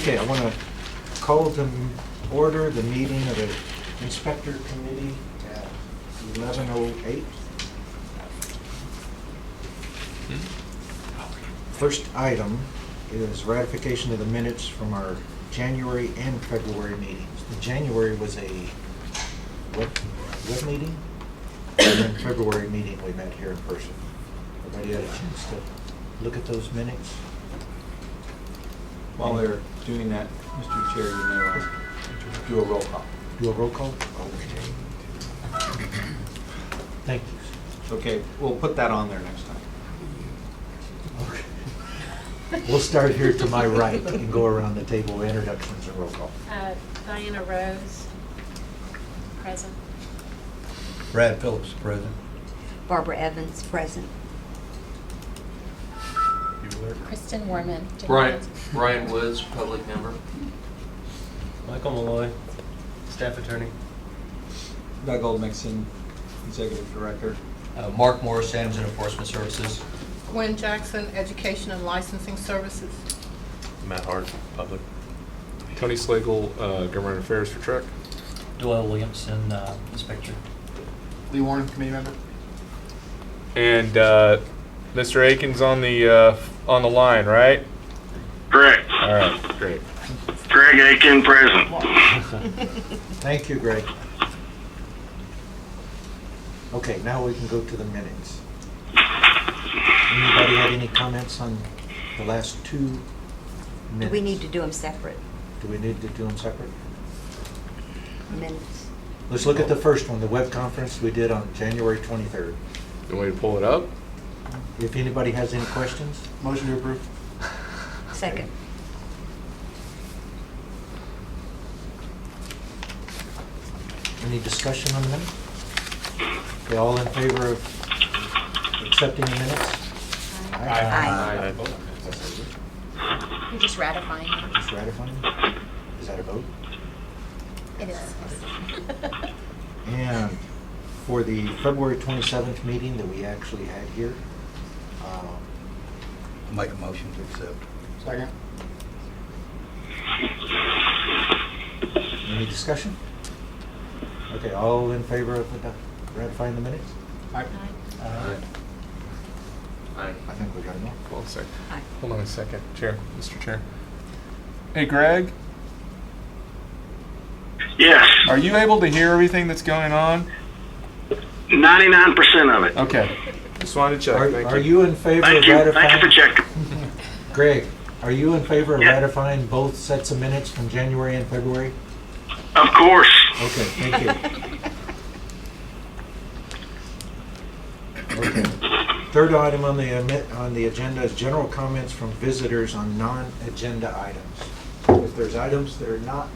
Okay, I want to call to order the meeting of the Inspector Committee at 11:08. First item is ratification of the minutes from our January and February meetings. The January was a web meeting, and then February meeting we met here in person. Everybody had a chance to look at those minutes? While they're doing that, Mr. Chair, you may do a roll call. Do a roll call? Okay. Thank you. Okay, we'll put that on there next time. Okay. We'll start here to my right and go around the table, introductions and roll call. Diana Rose, present. Brad Phillips, present. Barbara Evans, present. Kristen Warman. Brian Woods, public member. Michael Malloy, staff attorney. Doug Oldmixon, executive director. Mark Morris, Animals and Enforcement Services. Gwen Jackson, Education and Licensing Services. Matt Hart, public. Tony Slagle, government affairs for Treic. Doyle Williamson, inspector. Lee Warren, committee member. And Mr. Aiken's on the line, right? Correct. All right, great. Greg Aiken, present. Thank you, Greg. Okay, now we can go to the minutes. Anybody have any comments on the last two minutes? Do we need to do them separate Do we need to do them separate? minutes? Let's look at the first one, the web conference we did on January 23rd. You want me to pull it up? If anybody has any questions? Motion to approve. Second. Any discussion on the minutes? Okay, all in favor of accepting the minutes? Aye. You're just ratifying it. Just ratifying? Is that a vote? It is. And for the February 27th meeting that we actually had here, Make a motion to accept. Second. any discussion? Okay, all in favor of ratifying the minutes? Aye. Aye. I think we got enough. Hold on a second. Aye. Hold on a second, Chair, Mr. Chair. Hey, Greg, Yes, are you able to hear everything that's going on? 99% of it. Okay, just wanted to check. Thank Are you in favor of Thank you. ratifying? Thank you for checking. Greg, are you in favor of Yeah. ratifying both sets of minutes from January and February? Of course. Okay, thank you. Okay. Third item on the agenda is general comments from visitors on non-agenda items. If there's items that are not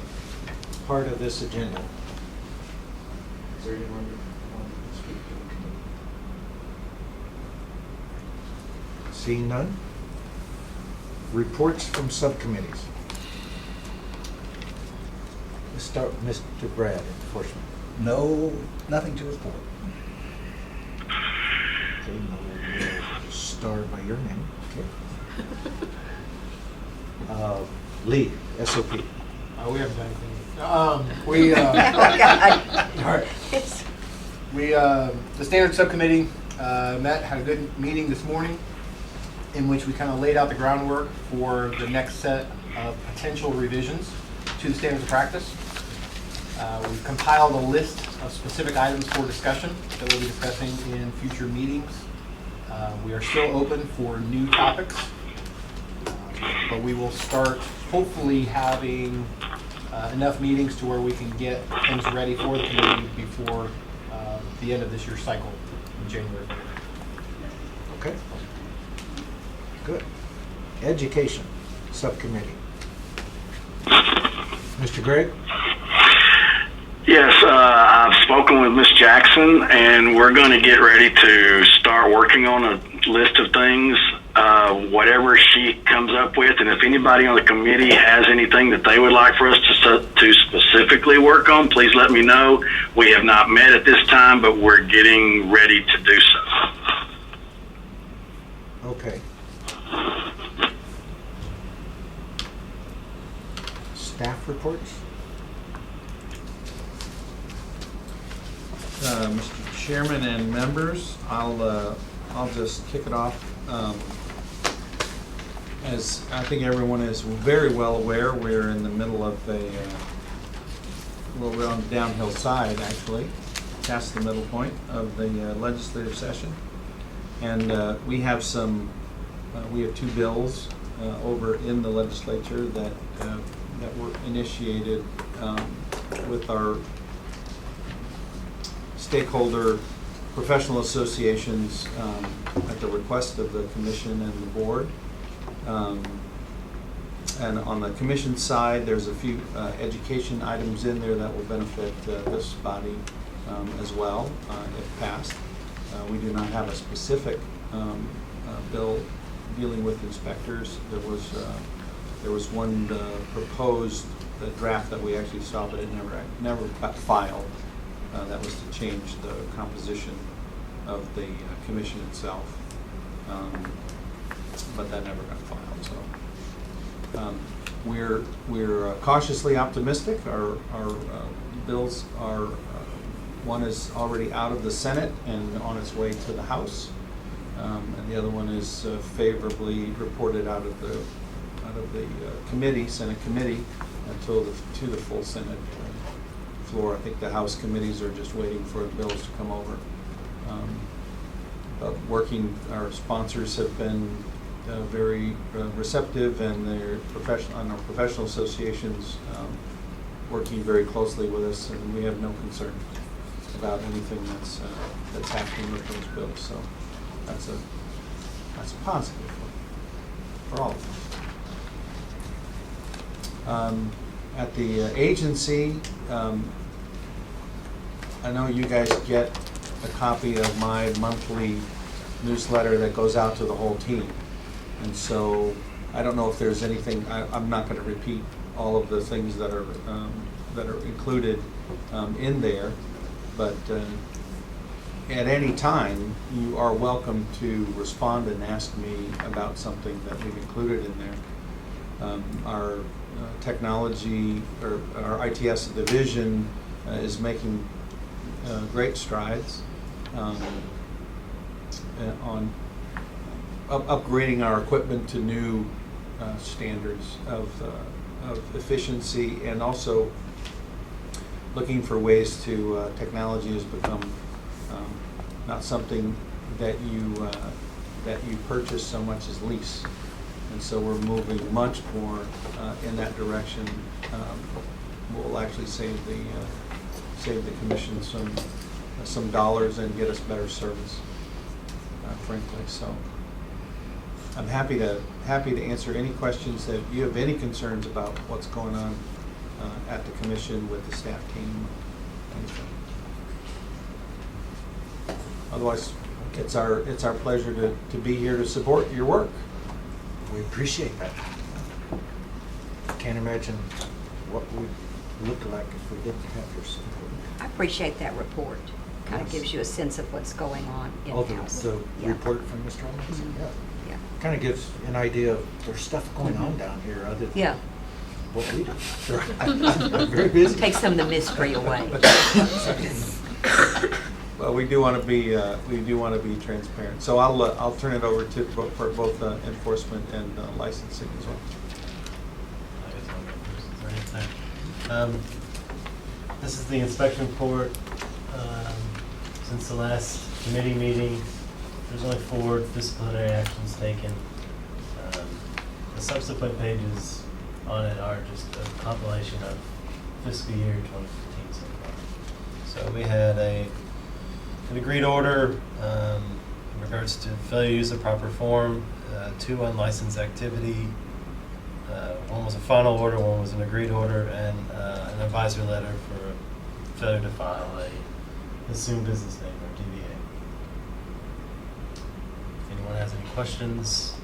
part of this agenda, is there anyone who wants to speak to the committee? Seeing none? Reports from subcommittees. Let's start with Mr. Brad, Enforcement. No, nothing to report. Okay, no, star by your name, okay. Lee, SOP. We haven't done anything. Oh, God. All right. The standard subcommittee met, had a good meeting this morning in which we kind of laid out the groundwork for the next set of potential revisions to the standards of practice. We've compiled a list of specific items for discussion that we'll be discussing in future meetings. We are still open for new topics, but we will start hopefully having enough meetings to where we can get things ready for the committee before the end of this year's cycle in January. Okay. Good. Education Subcommittee. Mr. Gregg? Yes, I've spoken with Miss Jackson, and we're going to get ready to start working on a list of things, whatever she comes up with. And if anybody on the committee has anything that they would like for us to specifically work on, please let me know. We have not met at this time, but we're getting ready to do so. Okay. staff reports. Mr. Chairman and members, I'll just kick it off. As I think everyone is very well aware, we're in the middle of we're on the downhill side, actually, past the middle point of the legislative session. And we have two bills over in the legislature that were initiated with our stakeholder professional associations at the request of the commission and the board. And on the commission side, there's a few education items in there that will benefit this body as well, if passed. We do not have a specific bill dealing with inspectors. There was one proposed draft that we actually saw, but it never got filed. That was to change the composition of the commission itself, but that never got filed. So we're cautiously optimistic. Our bills are one is already out of the Senate and on its way to the House, and the other one is favorably reported out of the committee, Senate committee, to the full Senate floor. I think the House committees are just waiting for the bills to come over. But our sponsors have been very receptive, and our professional associations working very closely with us, and we have no concern about anything that's happening with those bills. So that's a positive for all of us. At the agency, I know you guys get a copy of my monthly newsletter that goes out to the whole team. And so I don't know if there's anything, I'm not going to repeat all of the things that are included in there, but at any time you are welcome to respond and ask me about something that we've included in there. Our technology, or our ITS division is making great strides on upgrading our equipment to new standards of efficiency, and also looking for ways to technology has become not something that you purchase so much as lease, and so we're moving much more in that direction. We'll actually save the commission some dollars and get us better service, frankly. So I'm happy to answer any questions that you have, any concerns about what's going on at the commission with the staff team. Anything. Otherwise, it's our pleasure to be here to support your work. We appreciate that. Can't imagine what we'd look like if we didn't have your support. I appreciate that report. Kind of Yes. gives you a sense of what's going on Oh, in-house. the Yeah. report from Mr. Robinson? Mhm. Yeah. Yeah. Kind of gives an idea of there's stuff going on down here other than Yeah. what we do. I'm very busy. Take some of the mystery away. Well, we do want to be transparent. So I'll turn it over for both enforcement and licensing as well. This is the inspection report. Since the last committee meeting, there's only 4 disciplinary actions taken. The subsequent pages on it are just a compilation of fiscal year 2015 so far. So we had an agreed order in regards to failure to use the proper form, 2 unlicensed activity. One was a final order, one was an agreed order, and an advisory letter for failure to file a assumed business name, or DBA. If anyone has any questions?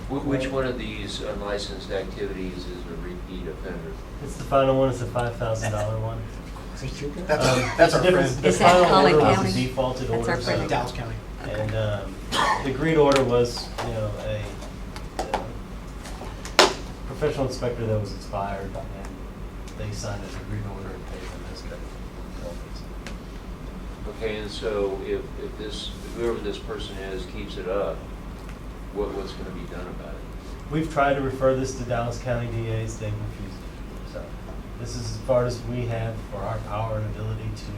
Which one of these unlicensed activities is a repeat offender? It's the final one, it's a $5,000 one. That's our difference. friend. The Is that final Collin order was County? a defaulted That's order. our friend. Dallas County. And the green order was, a professional inspector that was expired, and they signed as a green order and paid them as credit. Okay, and so if whoever this person is keeps it up, what's going to be done about it? We've tried to refer this to Dallas County DAs, they've refused it. So this is as far as we have for our power and ability to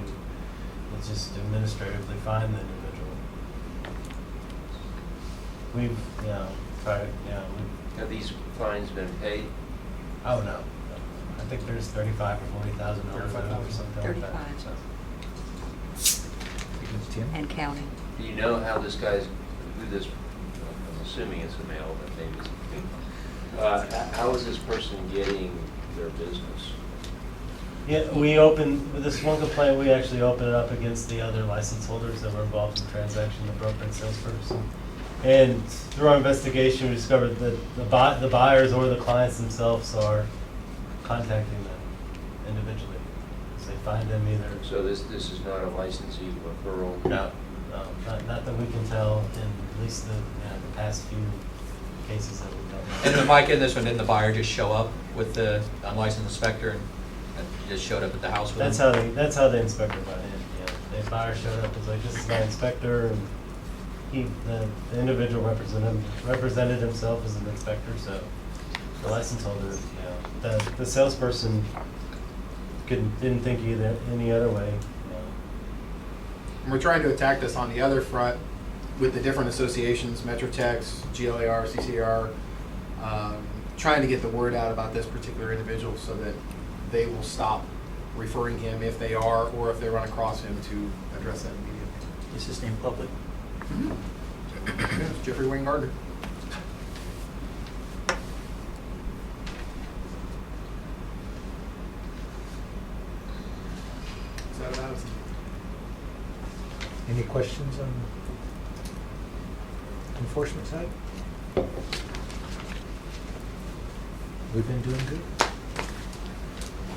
just administratively find the individual. We've, tried, Have these fines been paid? oh no. I think there's $35,000 or $40,000 or something like that. 35. So. Tim? And counting. Do you know how this guy's, who this, I'm assuming it's a male, but maybe it's a female. How is this person getting their business? Yeah, we opened, with this one complaint, we actually opened it up against the other license holders that were involved in the transaction, the broker and salesperson. And through our investigation, we discovered that the buyers or the clients themselves are contacting them individually. So they find them either. So this is not a licensee referral? No, not that we can tell in at least the past few cases that we've done. And then Mike, in this one, didn't the buyer just show up with the unlicensed inspector and just showed up at the house with him? That's how the inspector got in. Yeah, the buyer showed up, was like, "This is my inspector," and the individual represented himself as an inspector. So the license holder, the salesperson didn't think any other way. And we're trying to attack this on the other front with the different associations, Metrotex, GLAR, CCR, trying to get the word out about this particular individual so that they will stop referring him if they are, or if they run across him, to address that immediately. Is his name public? Yeah, it's Jeffrey Wayne Gardner. Is that about it? Any questions on enforcement side? We've been doing good.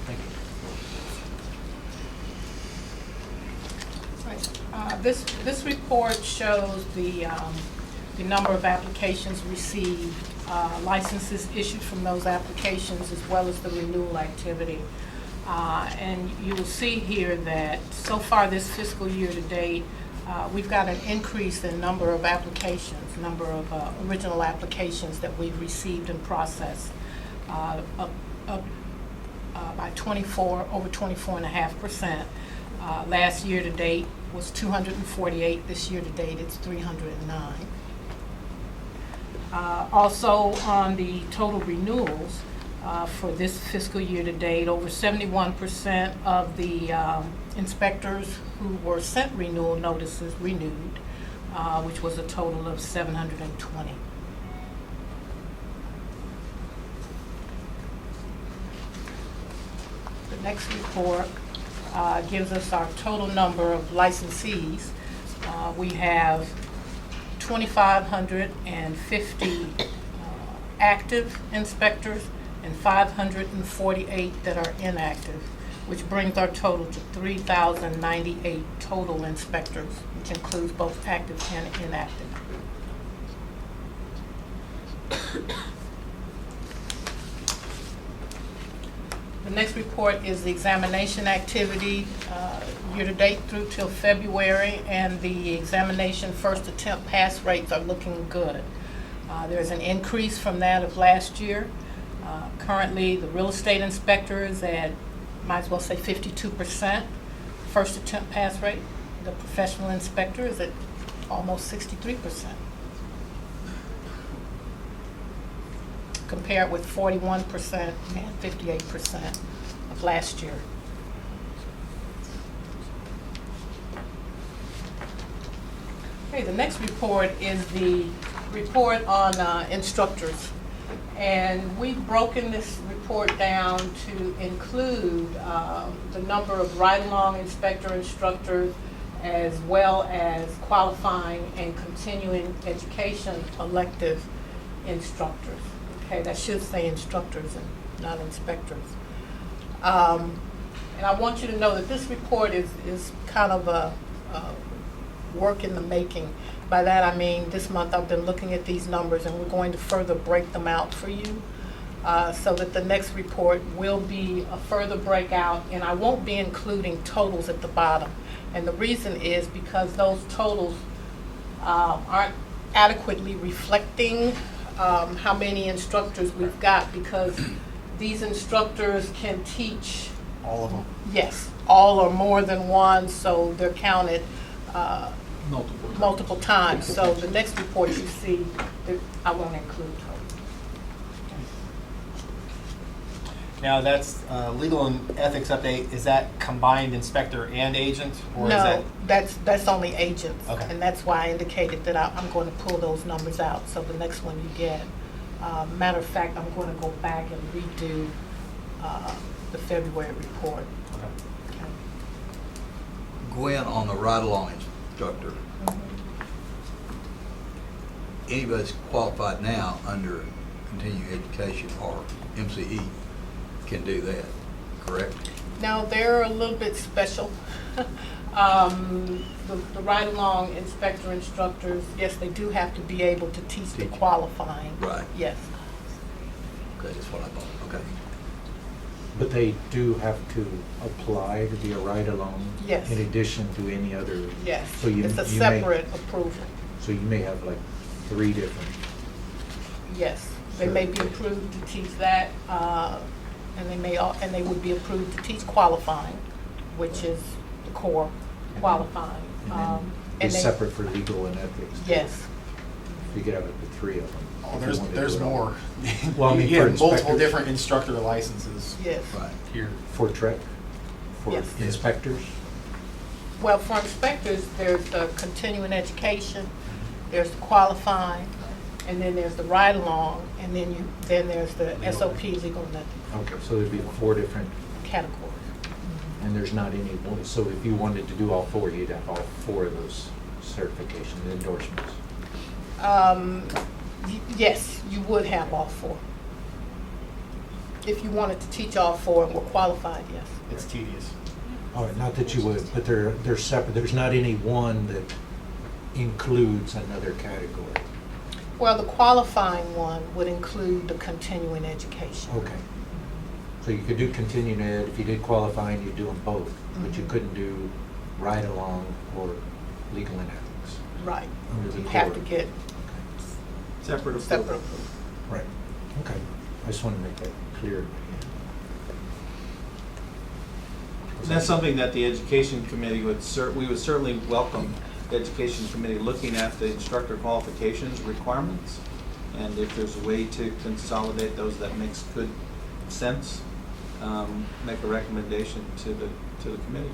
Thank you. This report shows the number of applications received, licenses issued from those applications, as well as the renewal activity. And you will see here that so far this fiscal year to date, we've got an increase in number of applications, number of original applications that we've received and processed, up by over 24.5%. Last year to date was 248. This year to date, it's 309. Also, on the total renewals for this fiscal year to date, over 71% of the inspectors who were sent renewal notices renewed, which was a total of 720. The next report gives us our total number of licensees. We have 2,550 active inspectors and 548 that are inactive, which brings our total to 3,098 total inspectors, which includes both active and inactive. The next report is the examination activity year-to-date through till February, and the examination first attempt pass rates are looking good. There's an increase from that of last year. Currently, the real estate inspector is at, might as well say 52% first attempt pass rate. The professional inspector is at almost 63%. Compared with 41% and 58% of last year. Okay, the next report is the report on instructors. And we've broken this report down to include the number of ride-along inspector instructors, as well as qualifying and continuing education elective instructors. Okay, that should say instructors and not inspectors. And I want you to know that this report is kind of a work in the making. By that I mean, this month I've been looking at these numbers and we're going to further break them out for you. So that the next report will be a further breakout, and I won't be including totals at the bottom. And the reason is because those totals aren't adequately reflecting how many instructors we've got, because these instructors can teach, All of them. yes, all or more than one, so they're counted multiple times. So the next report you see, I won't include totals. Now, that's legal and ethics update. Is that combined inspector and agent? Or is No, that? that's only agents. Okay. And that's why I indicated that I'm going to pull those numbers out, so the next one you get. Matter of fact, I'm going to go back and redo the February report. Okay. Okay. Gwen, on the ride-along instructor, anybody that's qualified now under continuing education or MCE can do that, correct? Now, they're a little bit special. The ride-along inspector instructors, yes, they do have to be able to teach the Teach. qualifying. Right. Yes. Okay, that's what I thought, okay. But they do have to apply to be a ride-along? Yes. In addition to any other? Yes. So you- It's a you may- separate approval. So you may have like 3 different, Yes. They may be approved to teach that, and they would be approved to teach qualifying, which is the core qualifying. and then and be they- separate for legal and ethics? Yes. You could have up to 3 of them. Oh, if you there's wanted to there's do it all. more. Well, I mean, You for get multiple inspectors. different instructor licenses. Yes. Right. Here. For Treic? For Yes. inspectors? Well, for inspectors, there's the continuing education, there's the qualifying, and then there's the ride-along, and then there's the SOP legal and ethics Okay, so there'd be 4 different, categories. and there's not any, so if you wanted to do all 4, you'd have all 4 of those certification endorsements. Yes, you would have all 4. If you wanted to teach all 4 and were qualified, yes. It's tedious. All right, not that you would, but they're separate. There's not any one that includes another category. Well, the qualifying one would include the continuing education. Okay. So you could do continuing ed, if you did qualifying, you'd do them both, but you Mhm. couldn't do ride-along or legal and ethics. Right. Under the You have to core. get Separate separate approval. approval. Right, okay. I just want to make that clear. And that's something that the education committee we would certainly welcome the education committee looking at the instructor qualifications requirements. And if there's a way to consolidate those that makes good sense, make a recommendation to the committee.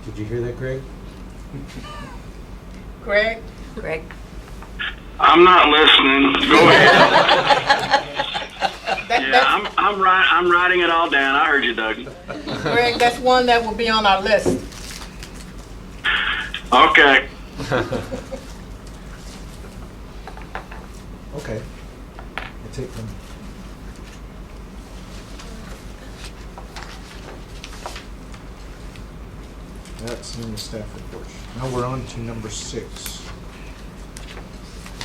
Did you hear that, Greg? Greg? Greg? I'm not listening. Go ahead. That- Yeah, I'm writing it all down. I heard you, Doug. Greg, that's one that will be on our list. Okay. Okay. That's it from. That's in the staff reports. Now we're on to number 6.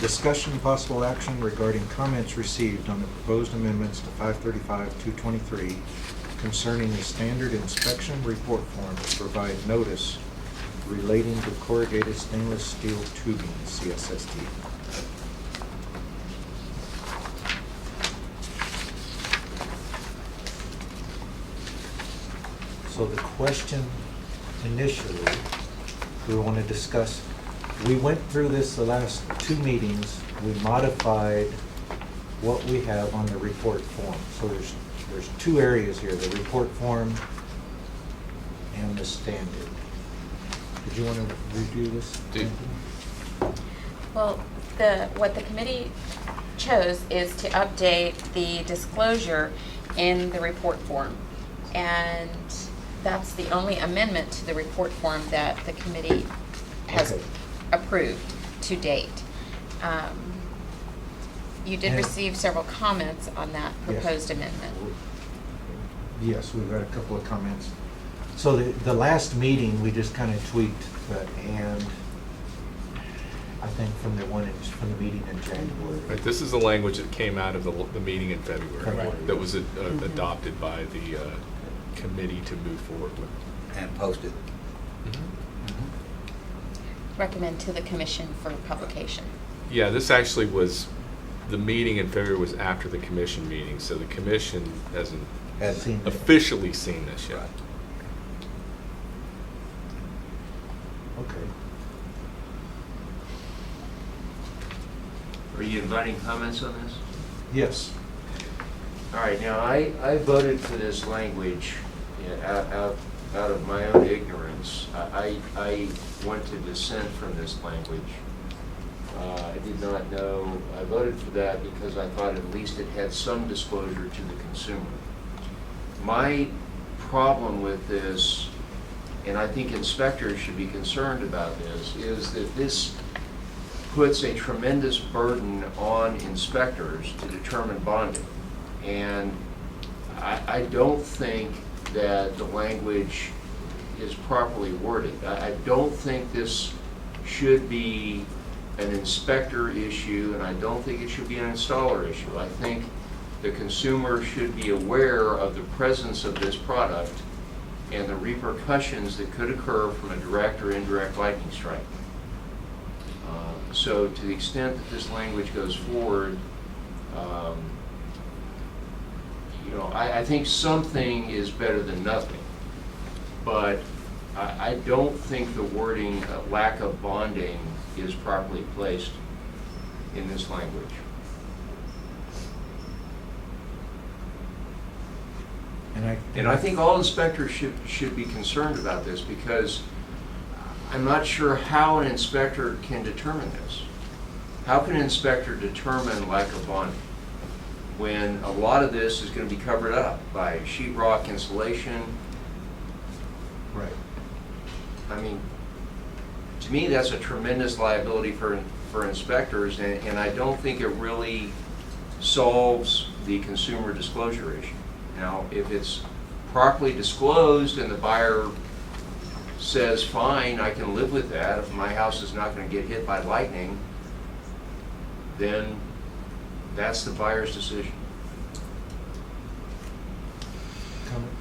Discussion and possible action regarding comments received on the proposed amendments to 535-223 concerning the standard inspection report form to provide notice relating to corrugated stainless steel tubing, CSST. So the question initially, we want to discuss, we went through this the last 2 meetings, we modified what we have on the report form. So there's 2 areas here, the report form and the standard. Did you want to review this? Do- Well, what the committee chose is to update the disclosure in the report form. And that's the only amendment to the report form that the committee has Okay. approved to date. You did And- receive several comments on that Yes. proposed amendment. Yes, we've got a couple of comments. So the last meeting, we just kind of tweaked, and I think, from from the meeting in January. Right, this is the language that came out of the meeting in February Correct. that was adopted by the committee to move forward with. And posted. Recommend to the commission for publication. Yeah, this actually was, the meeting in February was after the commission meeting, so the commission hasn't Seen it. officially seen this yet. Right. Okay. Are you inviting comments on this? Yes. All right, now, I voted for this language out of my own ignorance. I went to dissent from this language. I did not know, I voted for that because I thought at least it had some disclosure to the consumer. My problem with this, and I think inspectors should be concerned about this, is that this puts a tremendous burden on inspectors to determine bonding. And I don't think that the language is properly worded. I don't think this should be an inspector issue, and I don't think it should be an installer issue. I think the consumer should be aware of the presence of this product and the repercussions that could occur from a direct or indirect lightning strike. So to the extent that this language goes forward, I think something is better than nothing. But I don't think the wording lack of bonding is properly placed in this language. And I think all inspectors should be concerned about this, because I'm not sure how an inspector can determine this. How can an inspector determine lack of bonding when a lot of this is going to be covered up by sheetrock insulation? Right. I mean, to me, that's a tremendous liability for inspectors, and I don't think it really solves the consumer disclosure issue. Now, if it's properly disclosed and the buyer says, fine, I can live with that, if my house is not going to get hit by lightning, then that's the buyer's decision. Comment?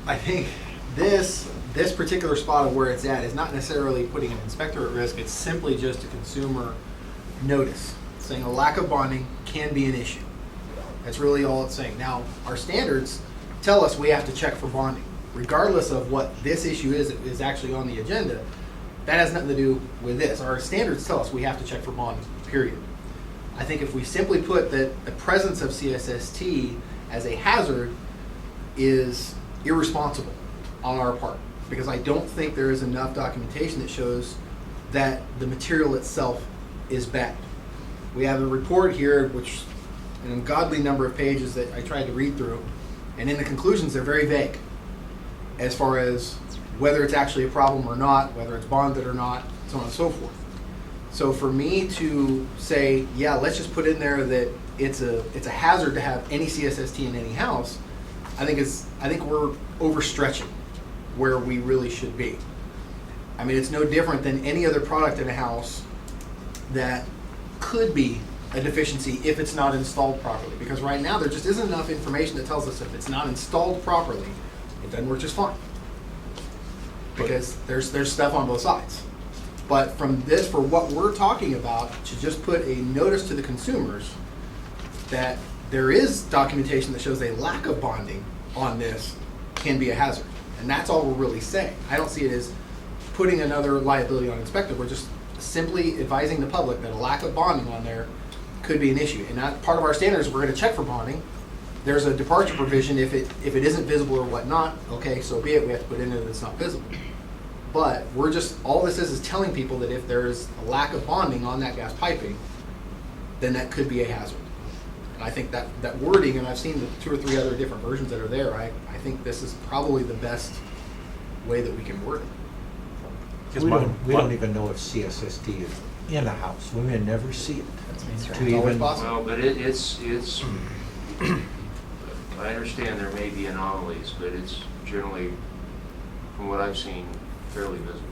I think this particular spot of where it's at is not necessarily putting an inspector at risk. It's simply just a consumer notice saying a lack of bonding can be an issue. That's really all it's saying. Now, our standards tell us we have to check for bonding, regardless of what this issue is actually on the agenda. That has nothing to do with this. Our standards tell us we have to check for bonding, period. I think if we simply put that the presence of CSST as a hazard is irresponsible on our part, because I don't think there is enough documentation that shows that the material itself is bad. We have a report here, which an ungodly number of pages that I tried to read through, and in the conclusions they're very vague as far as whether it's actually a problem or not, whether it's bonded or not, so on and so forth. So for me to say, yeah, let's just put in there that it's a hazard to have any CSST in any house, I think we're overstretching where we really should be. I mean, it's no different than any other product in a house that could be a deficiency if it's not installed properly. Because right now there just isn't enough information that tells us if it's not installed properly, it doesn't work just fine. Because there's stuff on both sides. But from this, for what we're talking about, to just put a notice to the consumers that there is documentation that shows a lack of bonding on this can be a hazard. And that's all we're really saying. I don't see it as putting another liability on inspector. We're just simply advising the public that a lack of bonding on there could be an issue. And that part of our standards, we're going to check for bonding. There's a departure provision if it isn't visible or whatnot. Okay, so be it. We have to put in there that it's not visible. But we're just, all this is telling people that if there's a lack of bonding on that gas piping, then that could be a hazard. And I think that wording, and I've seen the 2 or 3 other different versions that are there, I think this is probably the best way that we can word it. We don't even know if CSST is in a house. We may never see it. That's To always even, possible. Well, but it's I understand there may be anomalies, but it's generally, from what I've seen, fairly visible.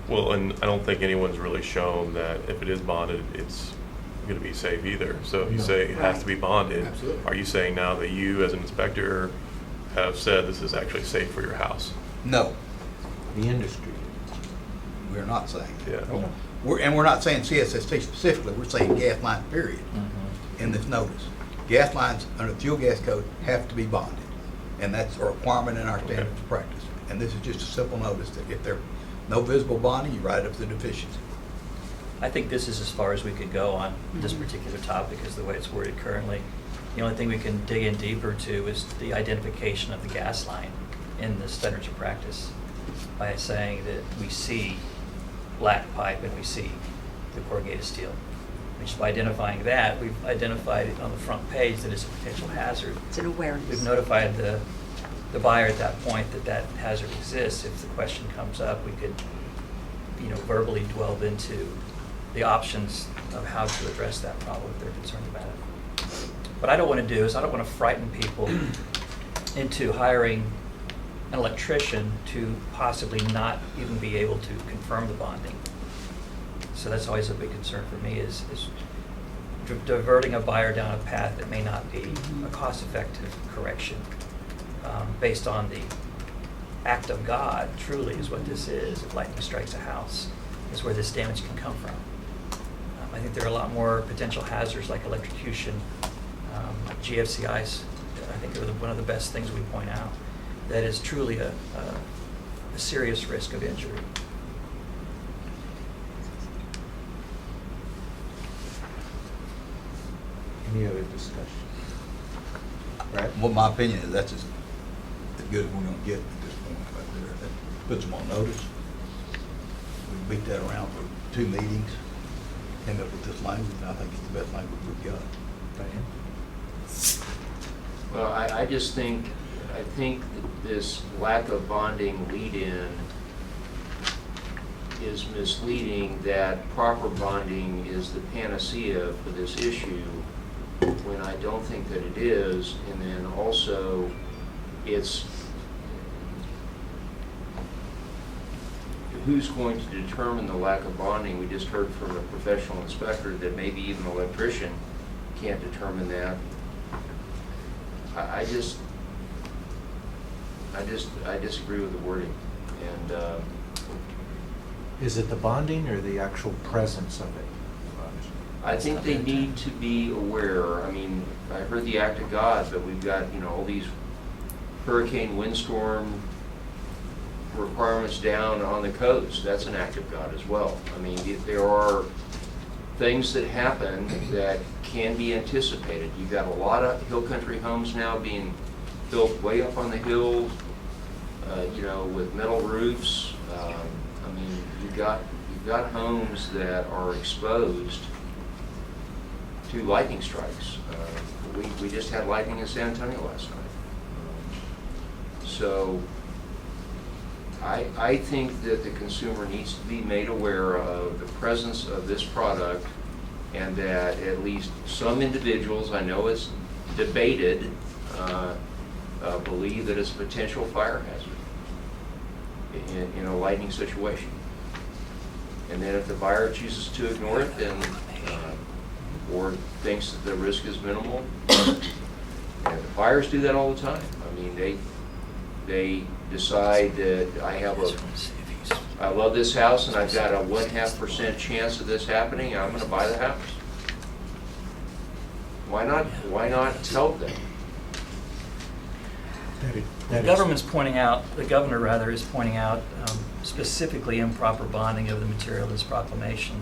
Well, and I don't think anyone's really shown that if it is bonded, it's going to be safe either. So if you say it has to be bonded, Absolutely. are you saying now that you as an inspector have said this is actually safe for your house? No, The industry. we're not saying that. Yeah. We're not saying CSST specifically, we're saying gas line period in this notice. Gas lines under the fuel gas code have to be bonded, and that's a requirement in our standards of practice. And this is just a simple notice that if there's no visible bonding, you write up the deficiency. I think this is as far as we could go on this particular topic, is the way it's worded currently. The only thing we can dig in deeper to is the identification of the gas line in the standards of practice by saying that we see black pipe and we see the corrugated steel. Just by identifying that, we've identified on the front page that it's a potential hazard. It's an awareness. We've notified the buyer at that point that that hazard exists. If the question comes up, we could, verbally delve into the options of how to address that problem if they're concerned about it. What I don't want to do is I don't want to frighten people into hiring an electrician to possibly not even be able to confirm the bonding. So that's always a big concern for me is diverting a buyer down a path that may not be a cost-effective correction based on the act of God, truly is what this is. If lightning strikes a house, is where this damage can come from. I think there are a lot more potential hazards like electrocution, like GFCIs. I think are one of the best things we point out. That is truly a serious risk of injury. Any other discussion? Right? Well, my opinion is that's as good as we're gonna get at this point right there. That puts them on notice. We beat that around for 2 meetings, end up with this language, and I think it's the best language we've got. Well, I just think, I think that this lack of bonding lead-in is misleading, that proper bonding is the panacea for this issue, when I don't think that it is. And then also, it's who's going to determine the lack of bonding? We just heard from a professional inspector that maybe even an electrician can't determine that. I disagree with the wording. And Is it the bonding or the actual presence of it? I think they need to be aware. I mean, I heard the act of God, but we've got, all these hurricane windstorm requirements down on the coast. That's an act of God as well. I mean, there are things that happen that can be anticipated. You've got a lot of hill country homes now being built way up on the hill, with metal roofs. I mean, you've got homes that are exposed to lightning strikes. We just had lightning in San Antonio last night. So I think that the consumer needs to be made aware of the presence of this product, and that at least some individuals, I know it's debated, believe that it's a potential fire hazard in a lightning situation. And then if the buyer chooses to ignore it, then or thinks that the risk is minimal, and the buyers do that all the time. I mean, they decide that I love this house and I've got a 0.5% chance of this happening, and I'm going to buy the house. Why not tell them? The governor is pointing out specifically improper bonding of the material of this proclamation.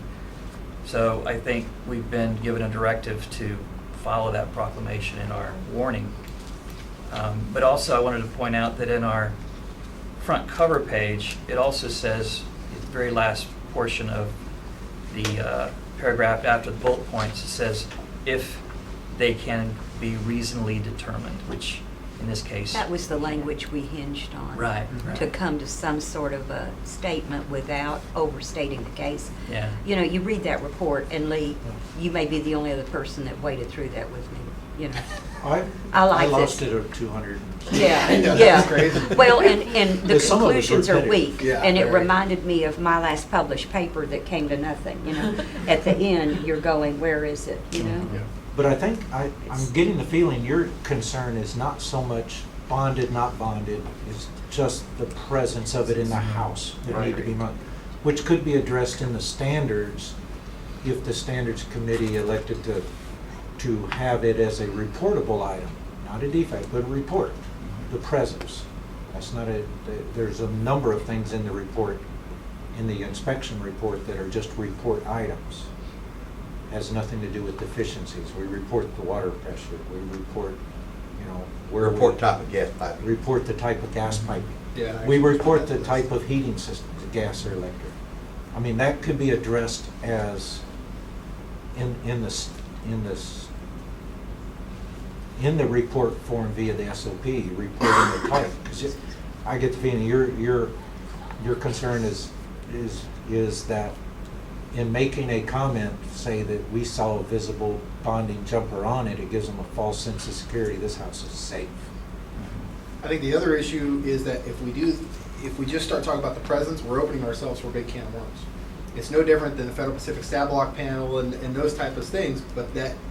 So I think we've been given a directive to follow that proclamation in our warning. But also I wanted to point out that in our front cover page, it also says, the very last portion of the paragraph after the bullet points, it says, if they can be reasonably determined, which in this case. That was the language we hinged on. Right. To come to some sort of a statement without overstating the case. Yeah. You read that report, and Lee, you may be the only other person that waded through that with me, I like I lost this. it at 200. Yeah, Yeah, yeah. that's crazy. Well, and the But some of it's conclusions are repetitive. weak. Yeah, And it very. reminded me of my last published paper that came to nothing, you know. At the end, you're going, where is it, you know? Yeah. But I think, I'm getting the feeling your concern is not so much bonded, not bonded, it's just the presence of it in the house that need to be monitored, which could be addressed in the standards if the standards committee elected to have it as a reportable item, not a defect, but a report, the presence. That's not there's a number of things in the report, in the inspection report, that are just report items. Has nothing to do with deficiencies. We report the water pressure, we report, where Report we type of gas pipe. report the type of gas piping. Yeah, and We actually- report the type of heating system, the gas or electric. I mean, that could be addressed as in the report form via the SOP, reporting the type. 'Cause I get the feeling your concern is that in making a comment, say that we saw a visible bonding jumper on it, it gives them a false sense of security. This house is safe. I think the other issue is that if we just start talking about the presence, we're opening ourselves for a big can of worms. It's no different than the Federal Pacific Stab Block panel and those type of things, but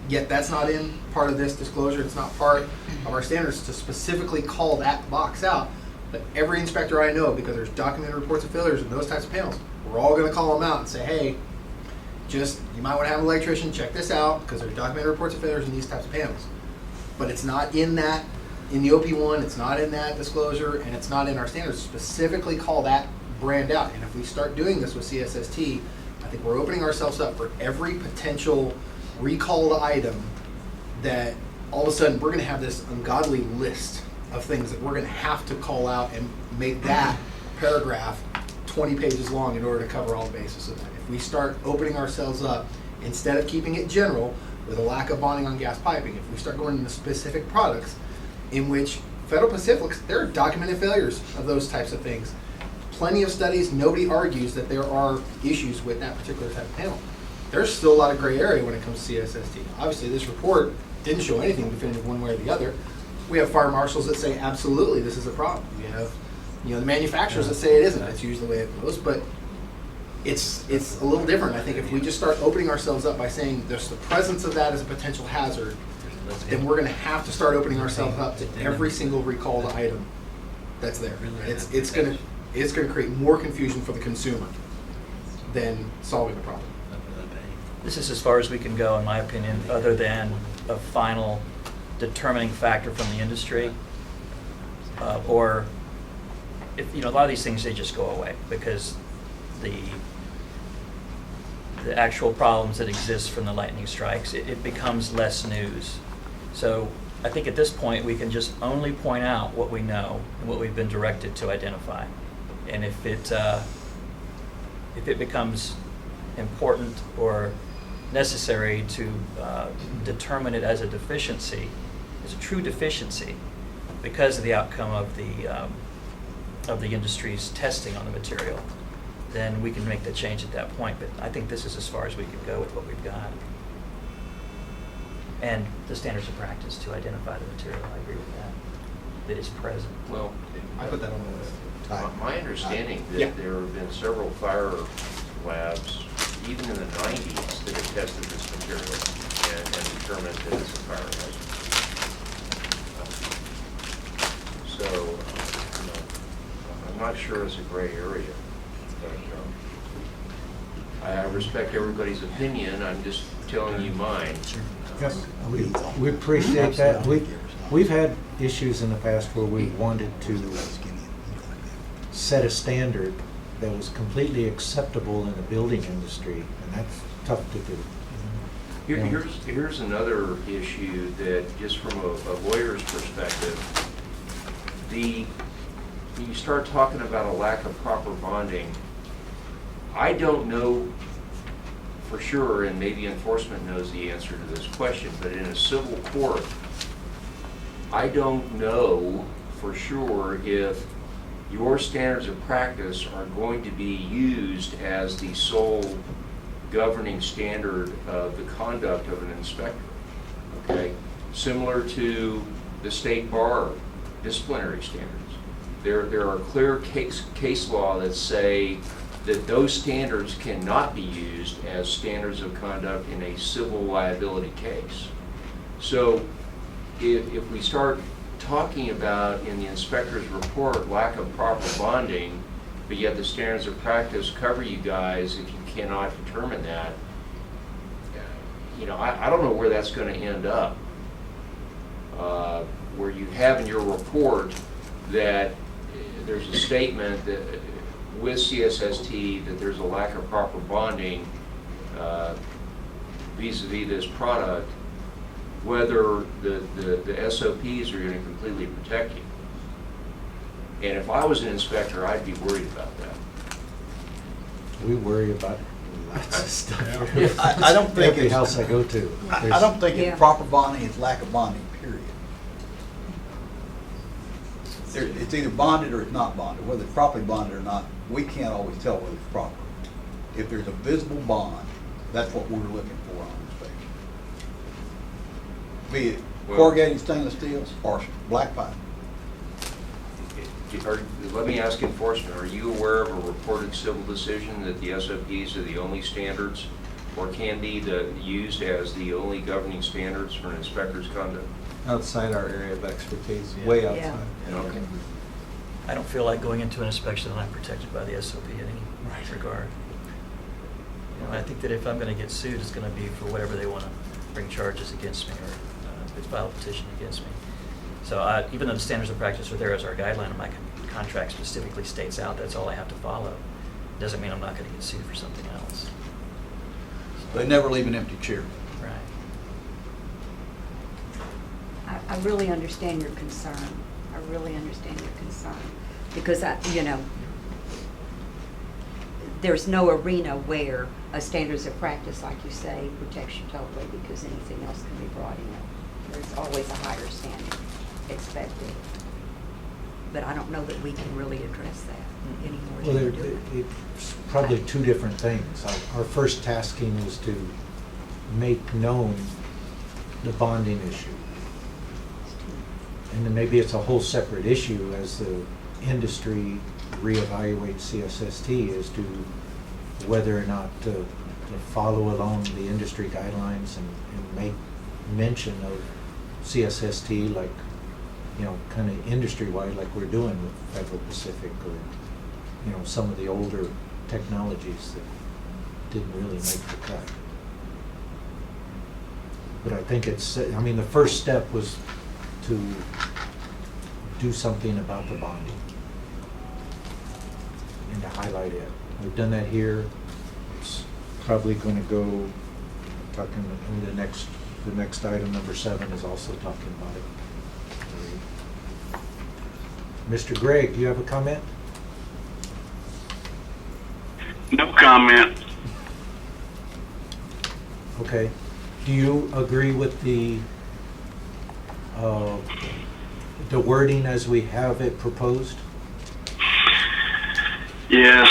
yet that's not in part of this disclosure. It's not part of our standards to specifically call that box out. But every inspector I know, because there's documented reports of failures in those types of panels, we're all going to call them out and say, hey, you might want to have an electrician check this out because there's documented reports of failures in these types of panels. But it's not in the OP1, it's not in that disclosure, and it's not in our standards. Specifically call that brand out. And if we start doing this with CSST, I think we're opening ourselves up for every potential recalled item that all of a sudden we're going to have this ungodly list of things that we're going to have to call out and make that paragraph 20 pages long in order to cover all the bases of that. If we start opening ourselves up, instead of keeping it general with a lack of bonding on gas piping, if we start going into specific products in which Federal Pacific, there are documented failures of those types of things. Plenty of studies, nobody argues that there are issues with that particular type of panel. There's still a lot of gray area when it comes to CSST. Obviously, this report didn't show anything definitive one way or the other. We have fire marshals that say, absolutely, this is a problem. We have, the manufacturers that say it isn't. That's usually the way it goes, but it's a little different. I think if we just start opening ourselves up by saying there's the presence of that as a potential hazard, then we're going to have to start opening ourselves up to every single recalled item that's there. It's going to create more confusion for the consumer than solving the problem. This is as far as we can go, in my opinion, other than a final determining factor from the industry. Or, if a lot of these things, they just go away because the actual problems that exist from the lightning strikes, it becomes less news. So I think at this point, we can just only point out what we know and what we've been directed to identify. And if it becomes important or necessary to determine it as a deficiency, as a true deficiency, because of the outcome of the industry's testing on the material, then we can make the change at that point. But I think this is as far as we can go with what we've got. And the standards of practice to identify the material, I agree with that is present. Well, I put that on the list. my understanding Yeah. that there have been several fire labs, even in the 90s, that have tested this material and determined that it's a fire hazard. So, I'm not sure it's a gray area, but I respect everybody's opinion. I'm just telling you mine. Yes, we appreciate that. We've had issues in the past where we wanted to set a standard that was completely acceptable in the building industry, and that's tough to do. Here's another issue that, just from a lawyer's perspective, you start talking about a lack of proper bonding. I don't know for sure, and maybe enforcement knows the answer to this question, but in a civil court, I don't know for sure if your standards of practice are going to be used as the sole governing standard of the conduct of an inspector. Okay? similar to the state bar disciplinary standards. There are clear case law that say that those standards cannot be used as standards of conduct in a civil liability case. So if we start talking about in the inspector's report lack of proper bonding, but yet the standards of practice cover you guys if you cannot determine that, I don't know where that's going to end up. Where you have in your report that there's a statement that with CSST that there's a lack of proper bonding vis-a-vis this product, whether the SOPs are going to completely protect you. And if I was an inspector, I'd be worried about that. We worry about lots of stuff. Yeah. I don't think Every it's- house I go to. I don't think Yeah. it's proper bonding, it's lack of bonding, period. It's either bonded or it's not bonded. Whether it's properly bonded or not, we can't always tell whether it's proper. If there's a visible bond, that's what we're looking for on inspection. Be it corrugated stainless steel or black pipe. Let me ask enforcement, are you aware of a reported civil decision that the SOPs are the only standards or can be used as the only governing standards for an inspector's conduct? Outside our area of expertise, way outside. Okay. I don't feel like going into an inspection that I'm protected by the SOP in any regard. I think that if I'm going to get sued, it's going to be for whatever they want to bring charges against me or file a petition against me. So even though the standards of practice are there as our guideline, and my contract specifically states out that's all I have to follow, doesn't mean I'm not going to get sued for something else. They never leave an empty chair. Right. I really understand your concern. I really understand your concern. Because, there's no arena where a standards of practice, like you say, protects you totally because anything else can be brought in. There's always a higher standard expected. But I don't know that we can really address that anymore. Well, than we're doing. it's probably two different things. Our first tasking was to make known the bonding issue. And then maybe it's a whole separate issue as the industry reevaluates CSST as to whether or not to follow along the industry guidelines and make mention of CSST like, kind of industry-wide like we're doing with Federal Pacific or, some of the older technologies that didn't really make the cut. But I think the first step was to do something about the bonding and to highlight it. We've done that here. It's probably going to go, talking in the next item, number 7, is also talking about it. Mr. Gregg, do you have a comment? No comment. Okay. Do you agree with the wording as we have it proposed? Yes.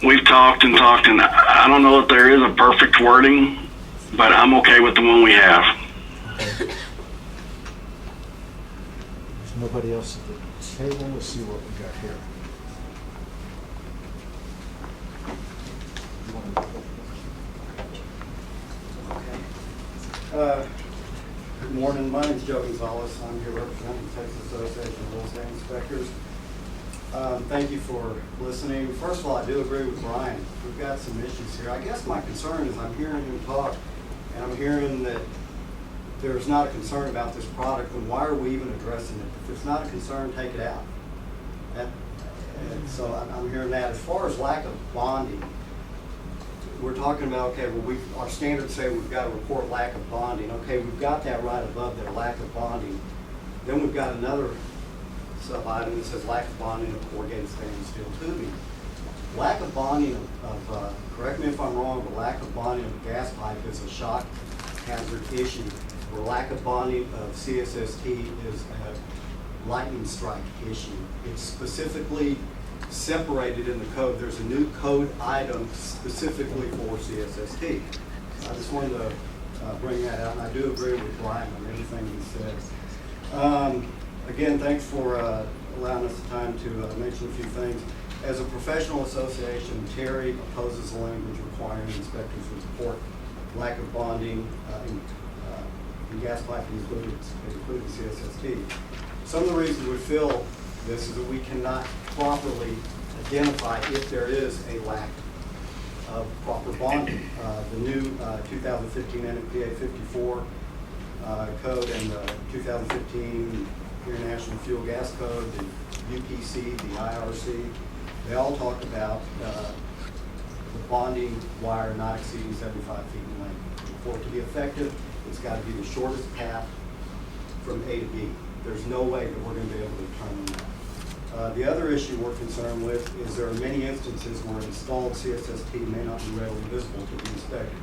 We've talked and I don't know if there is a perfect wording, but I'm okay with the one we have. Okay. There's nobody else at the table. Let's see what we got here. Good morning, my name's Joe Gonzalez. I'm here representing the Texas Association of Real Estate Inspectors. Thank you for listening. First of all, I do agree with Brian. We've got some issues here. I guess my concern is I'm hearing him talk, and I'm hearing that there's not a concern about this product, then why are we even addressing it? If there's not a concern, take it out. So I'm hearing that. As far as lack of bonding, we're talking about, okay, well, our standards say we've got to report lack of bonding. Okay, we've got that right above there, lack of bonding. Then we've got another sub-item that says lack of bonding of corrugated stainless steel tubing. Lack of bonding of correct me if I'm wrong, but lack of bonding of gas pipe is a shock hazard issue, where lack of bonding of CSST is a lightning strike issue. It's specifically separated in the code. There's a new code item specifically for CSST. I just wanted to bring that out, and I do agree with Brian on everything he said. Again, thanks for allowing us the time to mention a few things. As a professional association, Treic opposes the language requiring inspectors to report lack of bonding in gas piping, including CSST. Some of the reasons we feel this is that we cannot properly identify if there is a lack of proper bonding. The new 2015 NFPA 54 code and the 2015 International Fuel Gas Code, the UPC, the IRC, they all talk about the bonding wire not exceeding 75 feet in length. For it to be effective, it's got to be the shortest path from A to B. There's no way that we're going to be able to determine that. The other issue we're concerned with is there are many instances where installed CSST may not be readily visible to the inspector.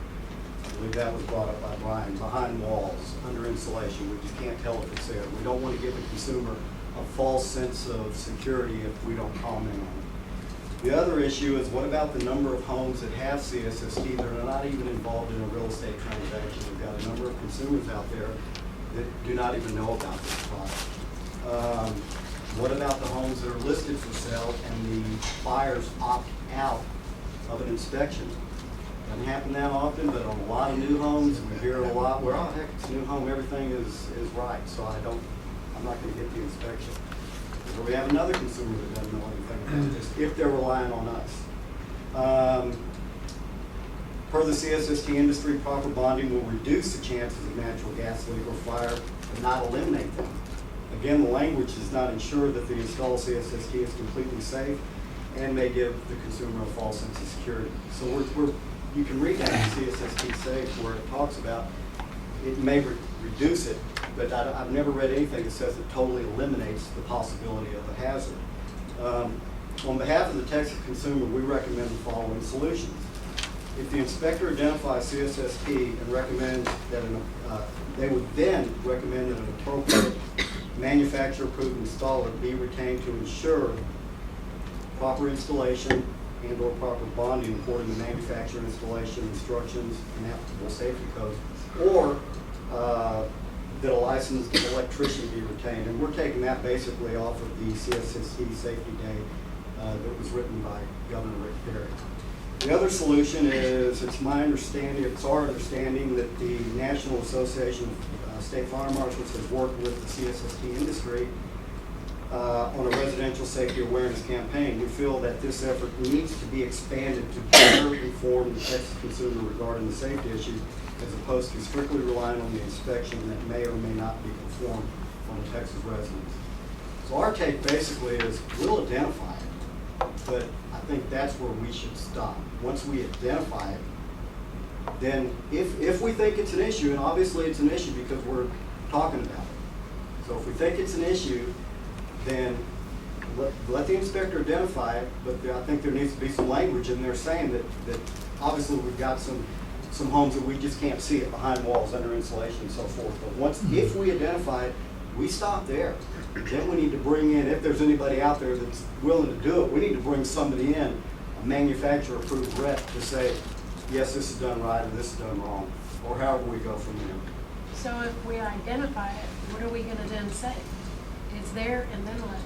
I believe that was brought up by Brian. Behind walls, under insulation, we just can't tell if it's there. We don't want to give the consumer a false sense of security if we don't comment on it. The other issue is what about the number of homes that have CSST that are not even involved in a real estate transaction? We've got a number of consumers out there that do not even know about this product. What about the homes that are listed for sale and the buyers opt out of an inspection? Doesn't happen that often, but on a lot of new homes, we hear a lot where, oh heck, it's a new home, everything is right, so I'm not going to get the inspection. Or we have another consumer that doesn't know anything about this, if they're relying on us. Per the CSST industry, proper bonding will reduce the chances of natural gas leak or fire, but not eliminate them. Again, the language does not ensure that the installed CSST is completely safe and may give the consumer a false sense of security. So you can read that in CSST safe where it talks about it may reduce it, but I've never read anything that says it totally eliminates the possibility of a hazard. On behalf of the Texas consumer, we recommend the following solutions. If the inspector identifies CSST and recommends that they would then recommend that an appropriate manufacturer-approved installer be retained to ensure proper installation and or proper bonding according to manufacturer installation instructions and applicable safety codes, or that a licensed electrician be retained. And we're taking that basically off of the CSST safety day that was written by Governor Rick Perry. The other solution is, it's our understanding that the National Association of State Fire Marshals has worked with the CSST industry on a residential safety awareness campaign. We feel that this effort needs to be expanded to better inform the Texas consumer regarding the safety issues, as opposed to strictly relying on the inspection that may or may not be performed on the Texas residents. So our take basically is we'll identify it, but I think that's where we should stop. Once we identify it, then if we think it's an issue, and obviously it's an issue because we're talking about it. So if we think it's an issue, then let the inspector identify it, but I think there needs to be some language in there saying that obviously we've got some homes that we just can't see it behind walls, under insulation and so forth. But if we identify it, we stop there. Then we need to bring in, if there's anybody out there that's willing to do it, we need to bring somebody in, a manufacturer-approved rep, to say, yes, this is done right or this is done wrong, or however we go from there. So if we identify it, what are we going to then say? It's there and then what?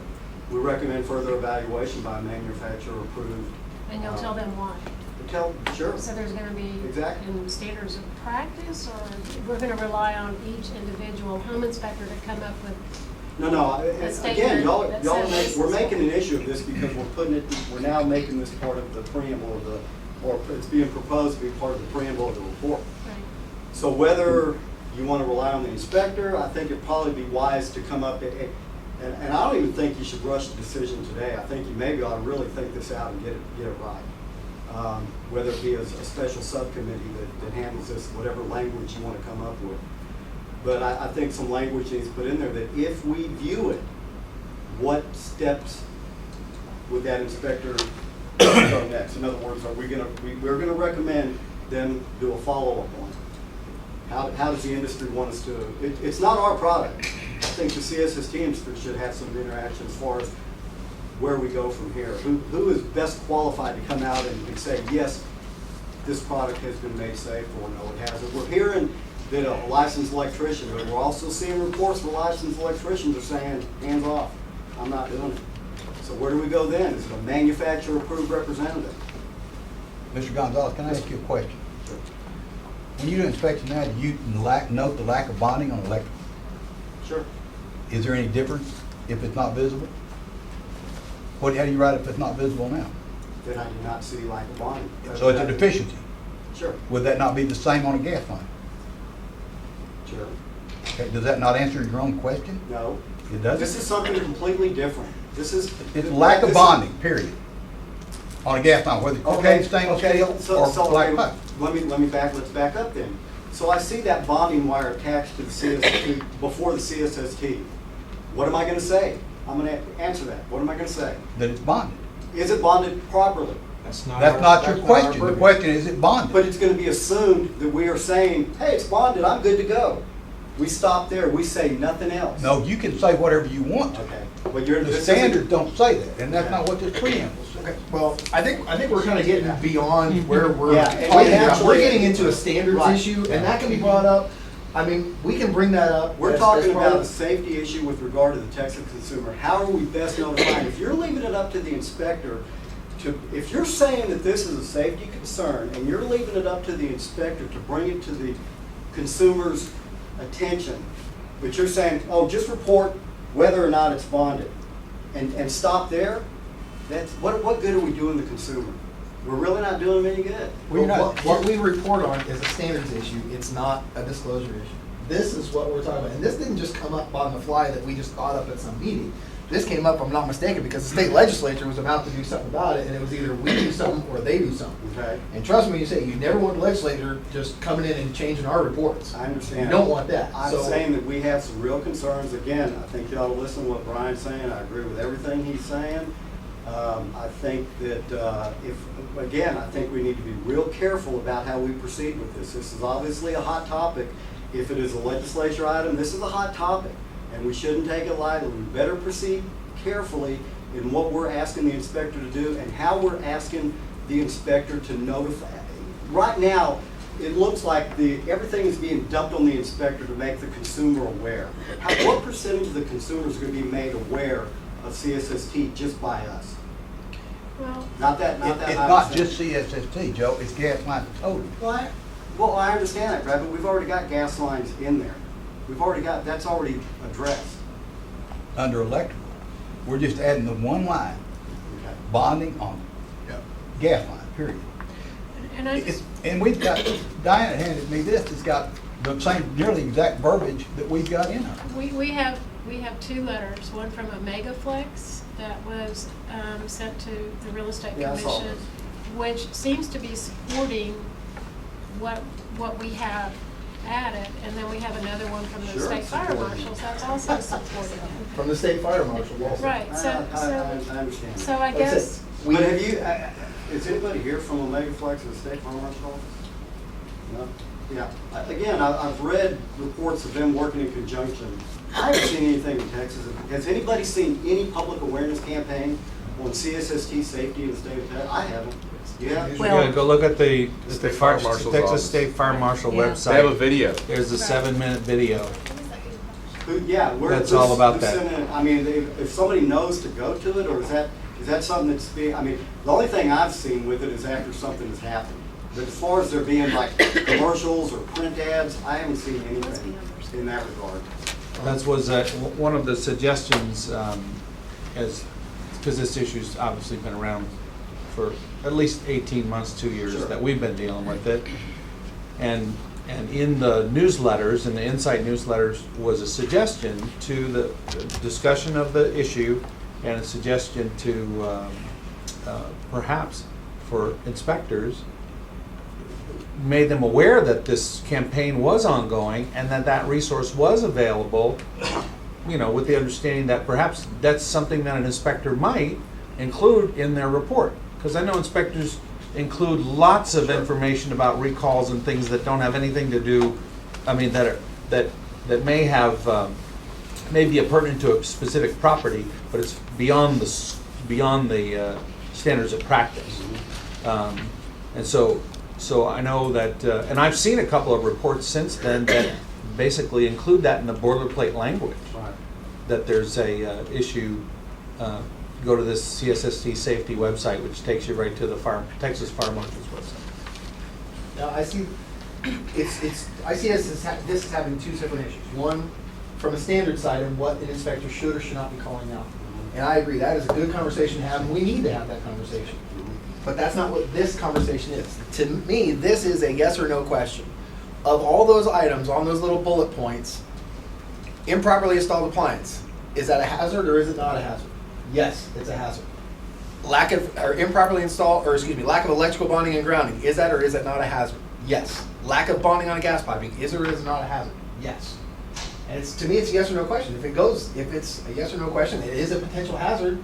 We recommend further evaluation by a manufacturer-approved. And you'll tell them why? Sure. So there's going to be Exactly. standards of practice, or we're going to rely on each individual home inspector to come up with? No. A statement Again, that says we're this. making an issue of this because we're now making this part of the preamble or it's being proposed to be part of the preamble of the report. Right. So whether you want to rely on the inspector, I think it'd probably be wise to come up, and I don't even think you should rush the decision today. I think you maybe ought to really think this out and get it right. Whether it be a special subcommittee that handles this, whatever language you want to come up with. But I think some language needs put in there that if we view it, what steps would that inspector go next? In other words, we're going to recommend them do a follow-up on it. How does the industry want us to? It's not our product. I think the CSST industry should have some interaction as far as where we go from here. Who is best qualified to come out and say, yes, this product has been made safe, or no, it hasn't. We're hearing than a licensed electrician, but we're also seeing reports where licensed electricians are saying, hands off, I'm not doing it. So where do we go then? Is it a manufacturer-approved representative? Mr. Gonzalez, can I ask you a question? Sure. When you do inspection now, do you note the lack of bonding on electrical? Sure. Is there any difference if it's not visible? How do you write it if it's not visible now? Then I do not see lack of bonding. So it's a deficiency. Sure. Would that not be the same on a gas line? Sure. Okay, does that not answer your own question? No. It doesn't? This is something completely different. This is. It's lack of bonding, period. On a gas line, whether it's cocaine, stainless steel, or black pipe. Let's back up then. So I see that bonding wire attached to the CST, before the CSST. What am I gonna say? I'm gonna answer that. What am I gonna say? That it's bonded. Is it bonded properly? That's not your question. The question is it bonded? But it's gonna be assumed that we are saying, hey, it's bonded, I'm good to go. We stop there, we say nothing else. No, you can say whatever you want to. Okay. But you're. The standards don't say that, and that's not what this preamble says. Okay, well, I think we're kind of getting beyond where we're Yeah, and talking we about. actually- We're getting into a standards Right. issue, and that can be brought up. I mean, we can bring that up. We're as talking part about of- a safety issue with regard to the Texas consumer. How are we best notifying? If you're leaving it up to the inspector if you're saying that this is a safety concern and you're leaving it up to the inspector to bring it to the consumer's attention, but you're saying, oh, just report whether or not it's bonded and stop there, that's, what good are we doing the consumer? We're really not doing them any good. Well, what we report on is a standards issue, it's not a disclosure issue. This is what we're talking about, and this didn't just come up on the fly that we just thought up at some meeting. This came up, if I'm not mistaken, because the state legislature was about to do something about it, and it was either we do something or they do something. Okay. And trust me when you say, you never want the legislature just coming in and changing our reports. I understand. You don't want that. I'm So- saying that we have some real concerns. Again, I think you ought to listen to what Brian's saying. I agree with everything he's saying. I think that I think we need to be real careful about how we proceed with this. This is obviously a hot topic. If it is a legislature item, this is a hot topic, and we shouldn't take it lightly. We better proceed carefully in what we're asking the inspector to do and how we're asking the inspector to notify. Right now, it looks like everything is being dumped on the inspector to make the consumer aware. What percentage of the consumers are going to be made aware of CSST just by us? Well, Not that It's high not percentage. just CSST, Joe, it's gas line total. Well, I understand that, Brad, but we've already got gas lines in there. That's already addressed. Under electrical. We're just adding the one line, Okay. bonding on gas line, period. and I just, And we've got, Diana handed me this, it's got the same, nearly exact verbiage that we've got in her. we have two letters, one from Omegaflex that was sent to the Real Estate Yeah, I saw Commission, which seems to be supporting what we have added, and then we have another one from the Sure, state fire supporting. marshals that's also supporting it. From the state fire marshal, yes. Right, I understand. so I Like I guess, said, But have you, is anybody here from Omega Flex or the State Farm Marshal's office? No? Yeah. Again, I've read reports of them working in conjunction. I haven't seen anything in Texas. Has anybody seen any public awareness campaign on CSST safety in the state of Texas? I haven't. Yeah? Yeah, go look at the Fire Marshal's Texas office. State Fire Marshal Yeah. website. They have a video. There's a 7-minute video. Yeah. That's all about who's that. sending it? I mean, if somebody knows to go to it, or is that something that's being, I mean, the only thing I've seen with it is after something has happened. But as far as there being like commercials or print ads, I haven't seen anything in that regard. That was one of the suggestions, because this issue's obviously been around for at least 18 months, 2 years, Sure. that we've been dealing with it. And in the newsletters, in the Insight newsletters, was a suggestion to the discussion of the issue and a suggestion to perhaps for inspectors, made them aware that this campaign was ongoing and that resource was available, with the understanding that perhaps that's something that an inspector might include in their report. Because I know inspectors include lots of information about recalls and things that don't have anything to do, that may have, may be pertinent to a specific property, but it's beyond the standards of practice. And so So I know that, and I've seen a couple of reports since then that basically include that in the boilerplate language. Right. That there's a issue, go to this CSST safety website, which takes you right to the Texas Fire Marshal's website. Now, I see, I see this as having two separate issues. One, from a standard side, and what an inspector should or should not be calling out. And I agree, that is a good conversation to have, and we need to have that conversation. But that's not what this conversation is. To me, this is a yes or no question. Of all those items on those little bullet points, improperly installed appliance, is that a hazard or is it not a hazard? Yes, it's a hazard. Lack of, or improperly installed, or excuse me, lack of electrical bonding and grounding, is that or is it not a hazard? Yes. Lack of bonding on a gas piping, is or is it not a hazard? Yes. And it's, to me, it's a yes or no question. If it's a yes or no question, it is a potential hazard,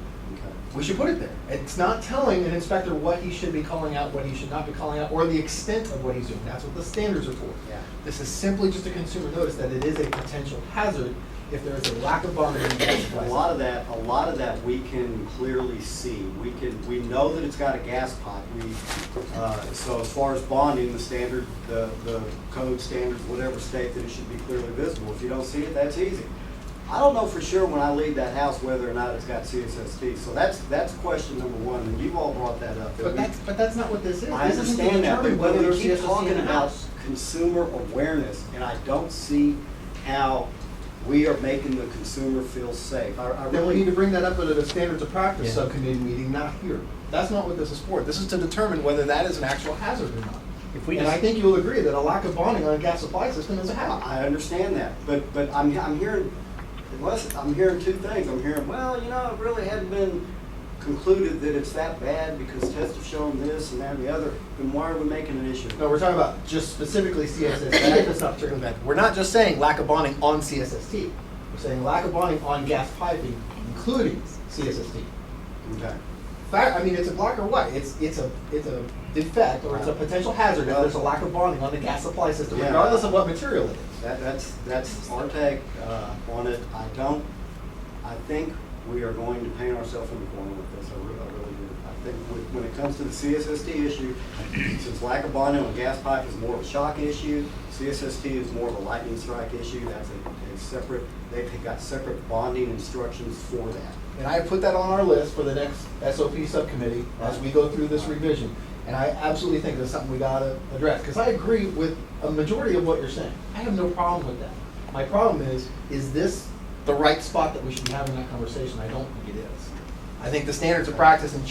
we should put it there. It's not telling an inspector what he should be calling out, what he should not be calling out, or the extent of what he's doing. That's what the standards are for. Yeah. This is simply just a consumer notice that it is a potential hazard if there is a lack of bonding in the gas supply. A lot of that we can clearly see. We know that it's got a gas pipe. So as far as bonding, the standard, the code standards, whatever state that it should be clearly visible. If you don't see it, that's easy. I don't know for sure when I leave that house whether or not it's got CSST. So that's question number one, and you've all brought that up. But that's not what this is. I This isn't to understand that, determine but whether we there's keep CSST in talking the about house. consumer awareness, and I don't see how we are making the consumer feel safe. I Then we really need to bring that up at a standards of practice Yeah. subcommittee meeting, not here. That's not what this is for. This is to determine whether that is an actual hazard or not. If we And just- I think you'll agree that a lack of bonding on a gas supply system is a hazard. I understand that, but I'm hearing, I'm hearing two things. I'm hearing, well, you know, it really hadn't been concluded that it's that bad because tests have shown this and that and the other. Then why are we making an issue? No, we're talking about just specifically CSST. That's not trickling back. We're not just saying lack of bonding on CSST. We're saying lack of bonding on gas piping, including CSST. Okay. Fact, I mean, it's a black or white. It's a defect or it's a potential hazard if there's a lack of bonding on the gas supply system, Yeah. regardless of what material it is. That's our take on it. I think we are going to paint ourselves in the corner with this. I really do. I think when it comes to the CSST issue, since lack of bonding on gas pipe is more of a shock issue, CSST is more of a lightning strike issue. That's a separate. They've got separate bonding instructions for that. And I have put that on our list for the next SOP subcommittee as we go through this revision. And I absolutely think that's something we gotta address, because I agree with a majority of what you're saying. I have no problem with that. My problem is this the right spot that we should be having that conversation? I don't think it is. I think the standards of practice and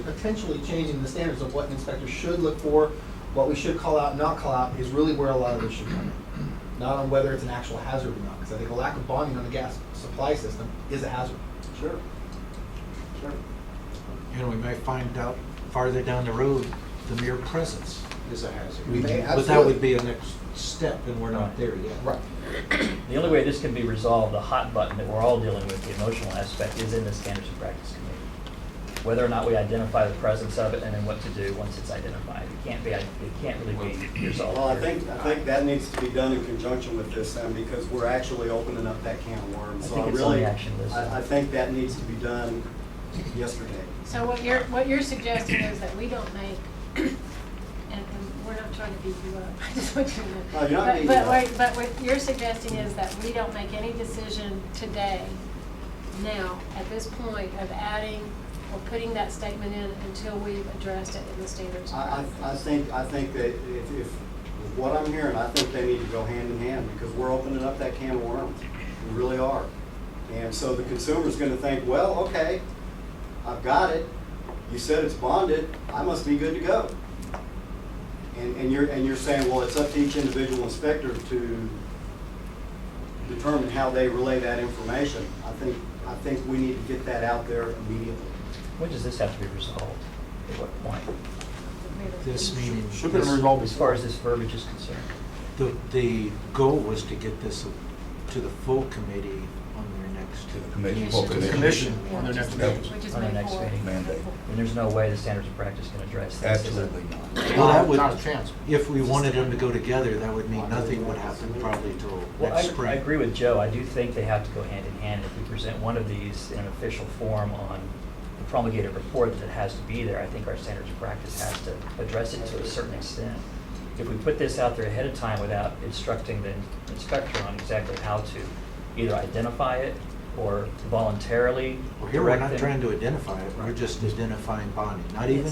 potentially changing the standards of what inspectors should look for, what we should call out, not call out, is really where a lot of this should come in. Not on whether it's an actual hazard or not, because I think a lack of bonding on the gas supply system is a hazard. Sure. Sure. And we might find out farther down the road, the mere presence is a hazard. We may, But that absolutely. would be a next step, and we're not there yet. Right. The only way this can be resolved, the hot button that we're all dealing with, the emotional aspect, is in the standards of practice committee. Whether or not we identify the presence of it and then what to do once it's identified. It can't really be resolved. Well, I here. think that needs to be done in conjunction with this, then, because we're actually opening up that can of worms. I So think it's on really, the action list. I think that needs to be done yesterday. So what you're suggesting is that we don't make, and we're not trying to beat you up, I just want you to know. No, you're not beating me up. But what you're suggesting is that we don't make any decision today, now, at this point of adding or putting that statement in until we've addressed it in the standards of practice. I think that if with what I'm hearing, I think they need to go hand in hand, because we're opening up that can of worms. We really are. And so the consumer's gonna think, well, okay, I've got it. You said it's bonded, I must be good to go. And you're saying, well, it's up to each individual inspector to determine how they relay that information. I think we need to get that out there immediately. When does this have to be resolved? At what point? This meeting. Should have been resolved As far as this verbiage is concerned. The goal was to get this to the full committee on their next. Commission. Full commission. Commission on their next meeting. Which is On our May next 4th. meeting. Mandate. And there's no way the standards of practice can address this. is it? Absolutely not. Well, that would, Not a chance. if we wanted them to go together, that would mean nothing would happen probably till Well, next I spring. agree with Joe. I do think they have to go hand in hand. If we present one of these in an official form on the promulgate a report that it has to be there. I think our standards of practice has to address it to a certain extent. If we put this out there ahead of time without instructing the inspector on exactly how to either identify it or voluntarily Well, here we're direct not them. trying to identify it, we're just identifying bonding, not even,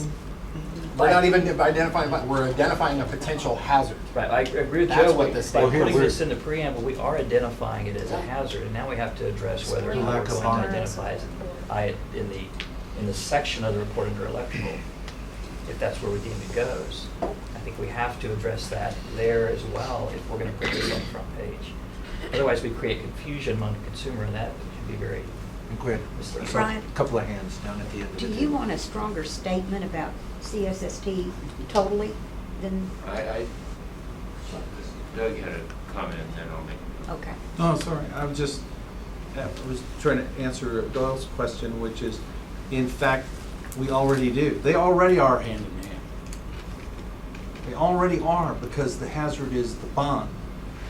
We're not even identifying, we're identifying a potential hazard. Right, I agree with That's Joe, what by this by statement putting is. this in the preamble, we are identifying it as a hazard, and now we have to address whether or not Lack we're of going to bond. identify it in the section of the report under electrical, if that's where we deem it goes. I think we have to address that there as well if we're gonna put this on the front page. Otherwise, we create confusion among the consumer, and that can be very Quinn, misleading. Brian? a couple of hands down at the end of the Do table. you want a stronger statement about CSST totally than, Doug had a comment, and then I'll make. okay. Oh, sorry, I was trying to answer Doyle's question, which is, in fact, we already do. They already are hand in hand. They already are, because the hazard is the bond.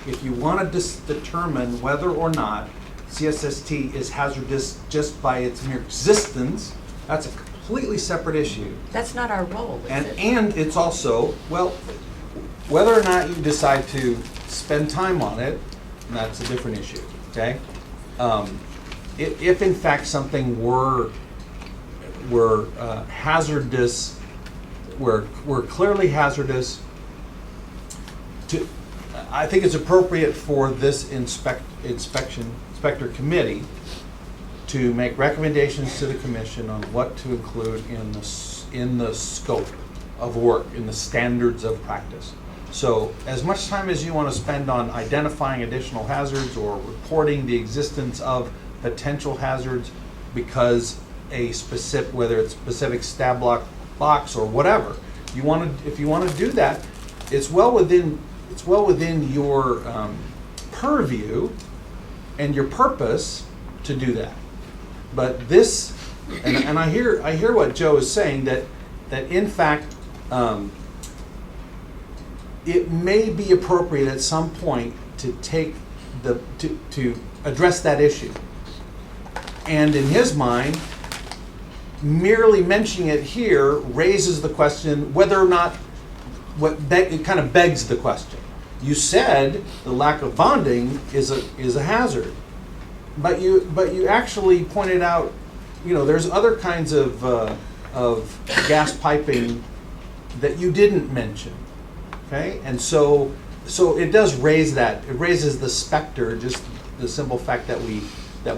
If you want to determine whether or not CSST is hazardous just by its mere existence, that's a completely separate issue. That's not our role, is it? And it's also, well, whether or not you decide to spend time on it, that's a different issue, okay? If in fact something were hazardous, were clearly hazardous, I think it's appropriate for this inspector committee to make recommendations to the commission on what to include in the scope of work, in the standards of practice. So as much time as you want to spend on identifying additional hazards or reporting the existence of potential hazards because whether it's specific stab lock box or whatever, if you want to do that, it's well within your purview and your purpose to do that. But this, and I hear what Joe is saying, that in fact it may be appropriate at some point to to address that issue. And in his mind, merely mentioning it here raises the question whether or not it kind of begs the question. You said the lack of bonding is a hazard, but you actually pointed out, there's other kinds of gas piping that you didn't mention, okay? And so it does raise that. It raises the specter, just the simple fact that we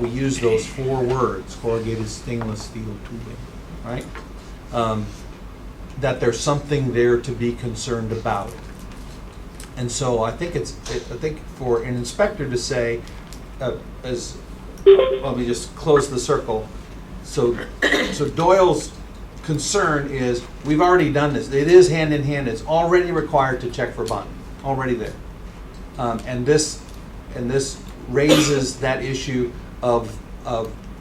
use those 4 words, corrugated stainless steel tubing, right? That there's something there to be concerned about. And so I think for an inspector to say, let me just close the circle. So Doyle's concern is, we've already done this. It is hand in hand. It's already required to check for bonding, already there. And this raises that issue of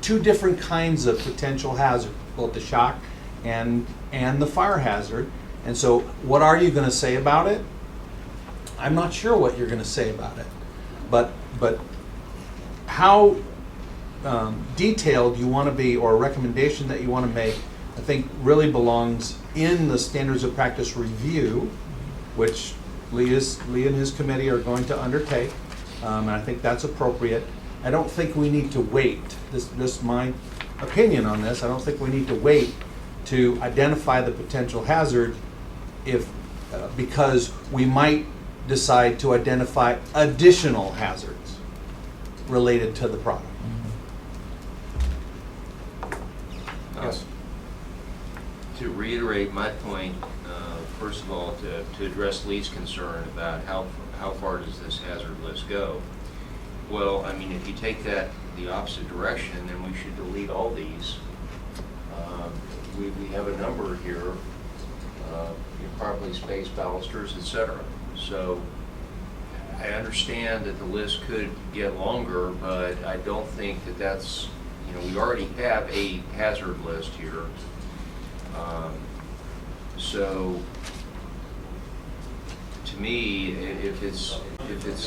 2 different kinds of potential hazard, both the shock and the fire hazard. And so what are you going to say about it? I'm not sure what you're going to say about it, but how detailed you want to be, or a recommendation that you want to make, I think really belongs in the standards of practice review, which Lee and his committee are going to undertake, and I think that's appropriate. I don't think we need to wait. This is my opinion on this. I don't think we need to wait to identify the potential hazard because we might decide to identify additional hazards related to the product. Yes. To reiterate my point, first of all, to address Lee's concern about how far does this hazard list go? Well, I mean, if you take that the opposite direction, then we should delete all these. We have a number here, properly spaced balusters, etc. So I understand that the list could get longer, but I don't think that that's, we already have a hazard list here. So to me, if it's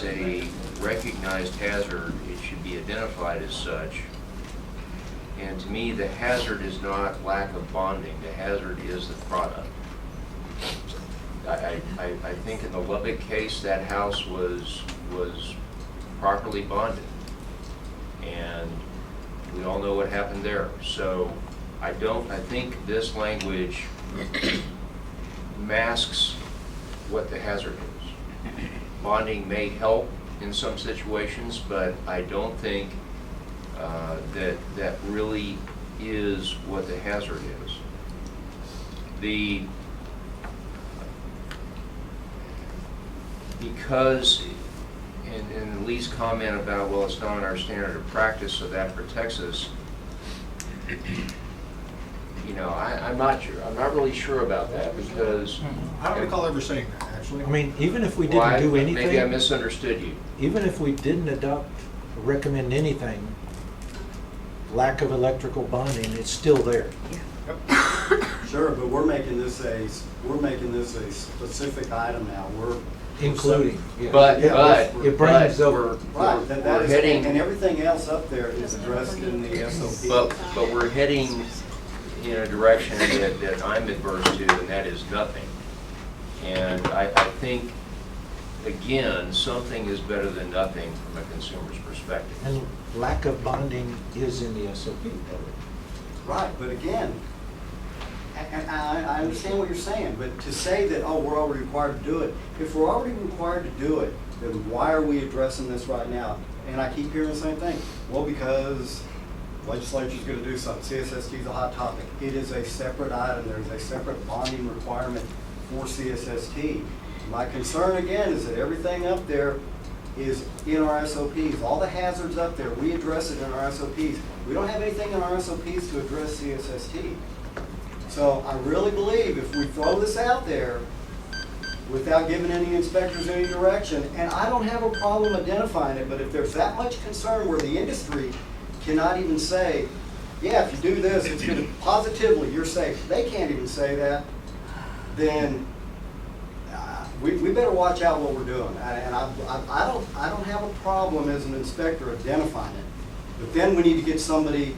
a recognized hazard, it should be identified as such. And to me, the hazard is not lack of bonding, the hazard is the product. I think in the Lubbock case, that house was properly bonded. And we all know what happened there. So I think this language masks what the hazard is. Bonding may help in some situations, but I don't think that really is what the hazard is. Because, and Lee's comment about, well, it's not in our standard of practice, so that protects us. You know, I'm not really sure about that, because I don't recall ever saying that, actually. I mean, even if we Well, didn't do anything. maybe I misunderstood you. Even if we didn't adopt, recommend anything, lack of electrical bonding, it's still there. Sure, but we're making this a specific item now. Including, yeah. But It brings over. Right, that we're is, heading, and everything else up there is addressed in the SOP. but we're heading in a direction that I'm adverse to, and that is nothing. And I think, again, something is better than nothing from a consumer's perspective. And lack of bonding is in the SOP. Right, but again, and I understand what you're saying, but to say that, oh, we're already required to do it, if we're already required to do it, then why are we addressing this right now? And I keep hearing the same thing. Well, because legislature's gonna do something. CSST is a hot topic. It is a separate item. There's a separate bonding requirement for CSST. My concern again is that everything up there is in our SOPs. All the hazards up there, we address it in our SOPs. We don't have anything in our SOPs to address CSST. So I really believe if we throw this out there without giving any inspectors any direction, and I don't have a problem identifying it, but if there's that much concern where the industry cannot even say, yeah, if you do this, it's going to positively, you're safe. They can't even say that, then we better watch out what we're doing. And I don't have a problem as an inspector identifying it, but then we need to get somebody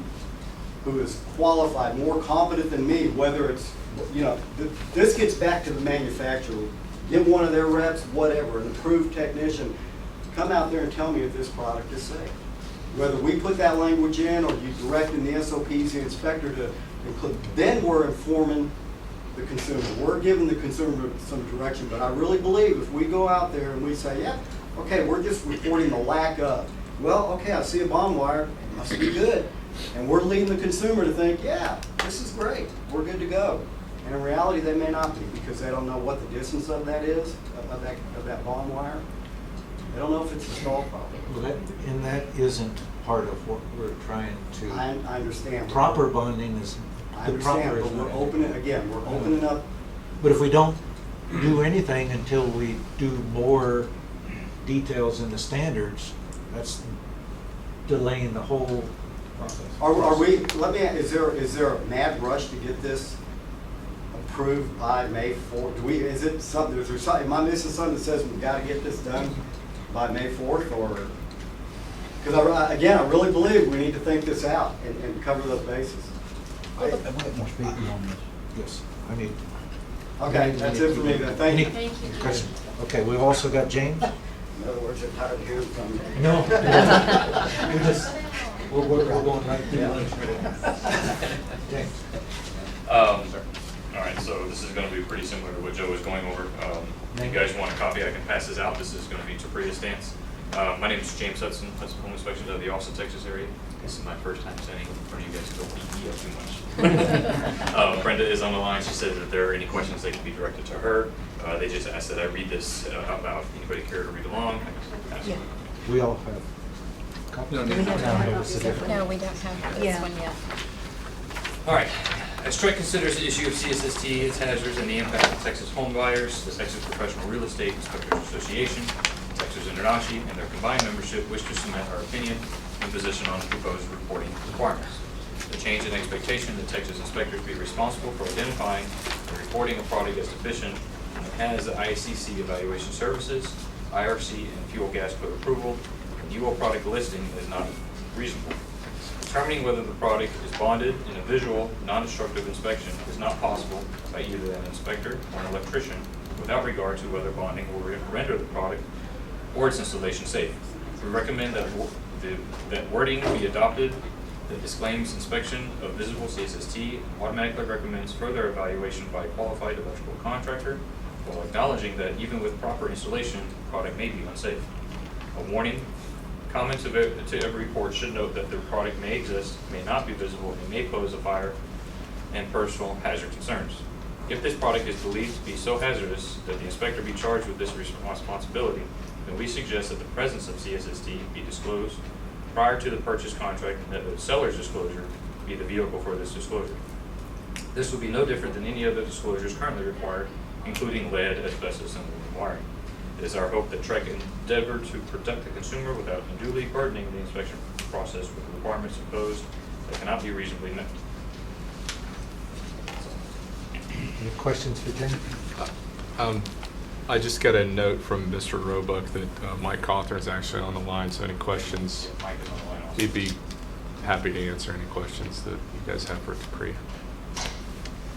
who is qualified, more competent than me, whether it's, you know, this gets back to the manufacturer. Get one of their reps, whatever, an approved technician, come out there and tell me if this product is safe. Whether we put that language in or you direct in the SOPs the inspector to include, then we're informing the consumer. We're giving the consumer some direction, but I really believe if we go out there and we say, yeah, okay, we're just reporting the lack of, well, okay, I see a bond wire, it must be good. And we're leading the consumer to think, yeah, this is great, we're good to go. And in reality, they may not be, because they don't know what the distance of that is, of that bond wire. They don't know if it's a stall problem. And that isn't part of what we're trying to. I understand. Proper bonding is, I the proper understand, is. but we're opening, again, we're opening up. But if we don't do anything until we do more details in the standards, that's delaying the whole process. Are we, let me, is there a mad rush to get this approved by May 4th? Is it something, is there something, am I missing something that says we've got to get this done by May 4th, or? Because again, I really believe we need to think this out and cover those bases. I want more speaking on this. Yes, I need. Okay, that's it for me then, thank you. Thank you. Questions? Okay, we've also got James? In other words, you're tired of hearing from me. No. We're going right through lunch. James? All right, so this is going to be pretty similar to what Joe was going over. If you guys want a copy, I can pass this out. This is going to be Treic stance. My name is James Hudson, Hudson Home Inspections of the Austin, Texas area. This is my first time standing in front of you guys, so don't beat me up too much. Brenda is on the line. She said that if there are any questions, they can be directed to her. They just asked that I read this out loud. Anybody care to read along? Yeah. We all have copies. No, we don't have this Yeah. one yet. All right. As Treic considers the issue of CSST, its hazards, and the impact of Texas home buyers, the Texas Professional Real Estate Inspectors Association, Texas Internashi, and their combined membership wish to submit our opinion and position on the proposed reporting requirements. The change in expectation that Texas inspectors be responsible for identifying and reporting a product as deficient has the ICC evaluation services, IRC, and fuel gas code approval, and UL product listing is not reasonable. Determining whether the product is bonded in a visual, non-destructive inspection is not possible by either an inspector or an electrician without regard to whether bonding will render the product or its installation safe. We recommend that wording be adopted that disclaims inspection of visible CSST, automatically recommends further evaluation by a qualified electrical contractor, while acknowledging that even with proper installation, the product may be unsafe. A warning: comments to every report should note that the product may exist, may not be visible, and may pose a fire and personal hazard concerns. If this product is believed to be so hazardous that the inspector be charged with this responsibility, then we suggest that the presence of CSST be disclosed prior to the purchase contract and that the seller's disclosure be the vehicle for this disclosure. This would be no different than any other disclosures currently required, including lead, asbestos, and aluminum wiring. It is our hope that Treic endeavor to protect the consumer without unduly burdening the inspection process with requirements imposed that cannot be reasonably met. Any questions for Jen? I just got a note from Mr. Roebuck that Mike Cawthorn is actually on the line, so any questions, Mike is on the line also. he'd be happy to answer any questions that you guys have for Capri.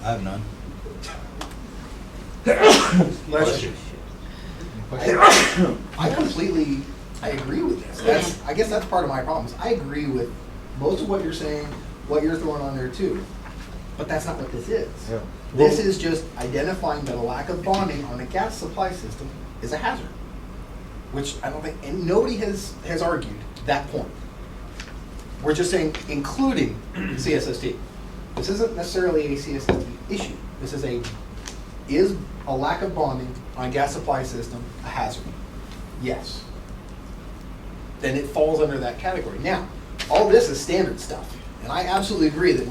I have none. Bless you. I agree with this. I guess that's part of my problem. I agree with most of what you're saying, what you're throwing on there too. But that's not what this is. Yeah. This is just identifying that a lack of bonding on a gas supply system is a hazard, which I don't think, and nobody has argued that point. We're just saying including CSST. This isn't necessarily a CSST issue. This is is a lack of bonding on a gas supply system a hazard? Yes. Then it falls under that category. Now, all this is standard stuff, and I absolutely agree that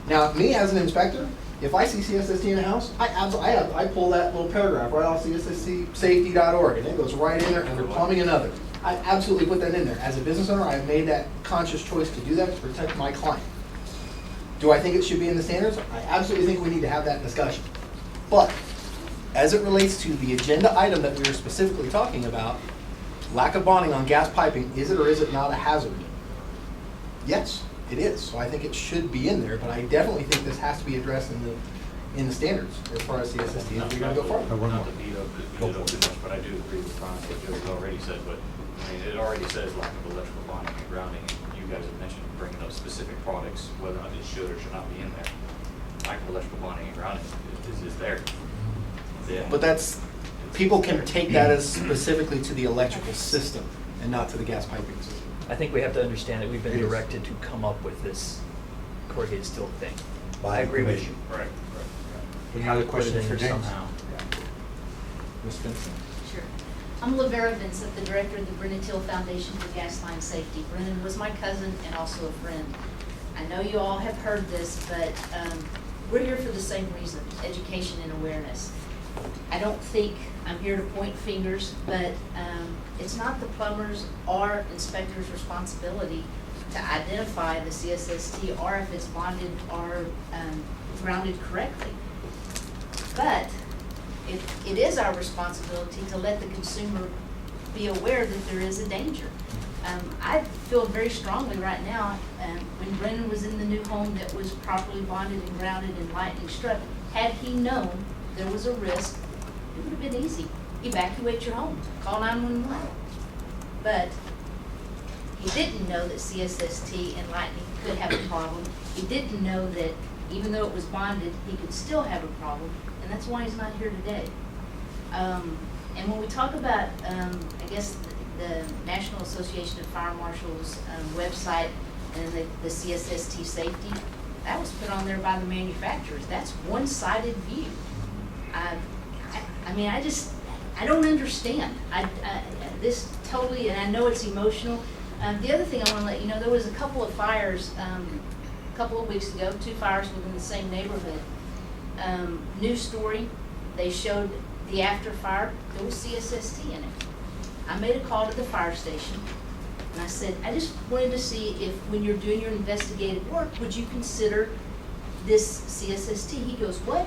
now me as an inspector, if I see CSST in a house, I pull that little paragraph right off CSSTsafety.org, and it goes right in there under plumbing and other. I absolutely put that in there. As a business owner, I've made that conscious choice to do that to protect my client. Do I think it should be in the standards? I absolutely think we need to have that discussion. But as it relates to the agenda item that we were specifically talking about, lack of bonding on gas piping, is it or is it not a hazard? Yes, it is. So I think it should be in there, but I definitely think this has to be addressed in the standards as far as CSST. We're going to go forward. Not to beat up too much, but I do agree with Ron, what Joe's already said, but I mean, it already says lack of electrical bonding and grounding, and you guys have mentioned bringing up specific products, whether or not it should or should not be in there. Lack of electrical bonding and grounding is there. Yeah. But people can take that as specifically to the electrical system and not to the gas piping system. I think we have to understand that we've been directed to come up with this corrugated steel thing. I agree with you. Right. Any other questions for James? Somehow. Ms. Vincent? Sure. I'm Lavera Vincent, the director of the Brennan Till Foundation for Gas Line Safety. Brennan was my cousin and also a friend. I know you all have heard this, but we're here for the same reason, education and awareness. I don't think I'm here to point fingers, but it's not the plumber's or inspector's responsibility to identify the CSST or if it's bonded or grounded correctly. But it is our responsibility to let the consumer be aware that there is a danger. I feel very strongly right now, when Brennan was in the new home that was properly bonded and grounded and lightning struck, had he known there was a risk, it would have been easy. Evacuate your home, call 911. But he didn't know that CSST and lightning could have a problem. He didn't know that even though it was bonded, he could still have a problem, and that's why he's not here today. And when we talk about, I guess, the National Association of Fire Marshals website and the CSST safety, that was put on there by the manufacturers. That's one-sided view. I mean, I don't understand. This totally, and I know it's emotional. The other thing I want to let you know, there was a couple of fires a couple of weeks ago, 2 fires within the same neighborhood. News story, they showed the after fire, there was CSST in it. I made a call to the fire station, and I said, I just wanted to see if when you're doing your investigative work, would you consider this CSST? He goes, what?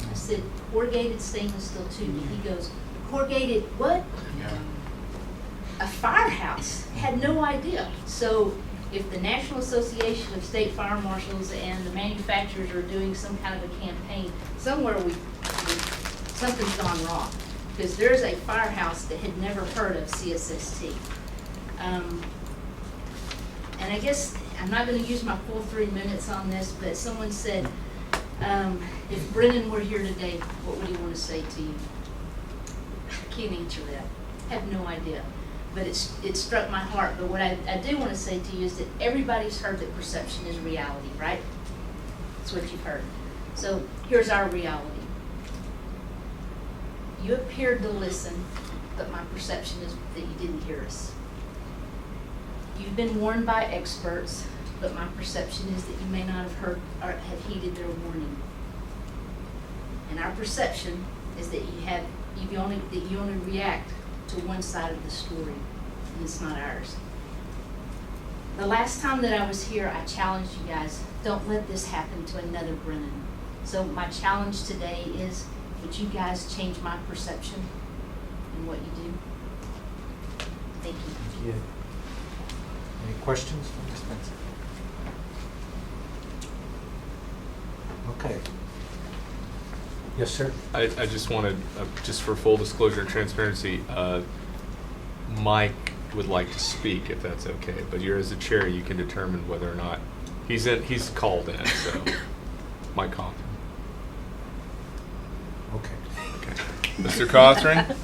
I said, corrugated stainless steel tube. He goes, corrugated what? A firehouse. Had no idea. So if the National Association of State Fire Marshals and the manufacturers are doing some kind of a campaign, somewhere something's gone wrong. Because there's a firehouse that had never heard of CSST. And I guess, I'm not gonna use my full 3 minutes on this, but someone said, if Brennan were here today, what would he want to say to you? Can't answer that. Have no idea. But it struck my heart. But what I do want to say to you is that everybody's heard that perception is reality, right? That's what you've heard. So here's our reality. You appeared to listen, but my perception is that you didn't hear us. You've been warned by experts, but my perception is that you may not have heard or have heeded their warning. And our perception is that you only react to one side of the story, and it's not ours. The last time that I was here, I challenged you guys, don't let this happen to another Brennan. So my challenge today is, would you guys change my perception in what you do? Thank you. Thank you. Any questions from Ms. Spencer? Okay. Yes, sir. I just wanted, just for full disclosure and transparency, Mike would like to speak, if that's okay. But you're, as the chair, you can determine whether or not he's called in. So, Mike Cawthorn. Okay. Mr. Cawthorn?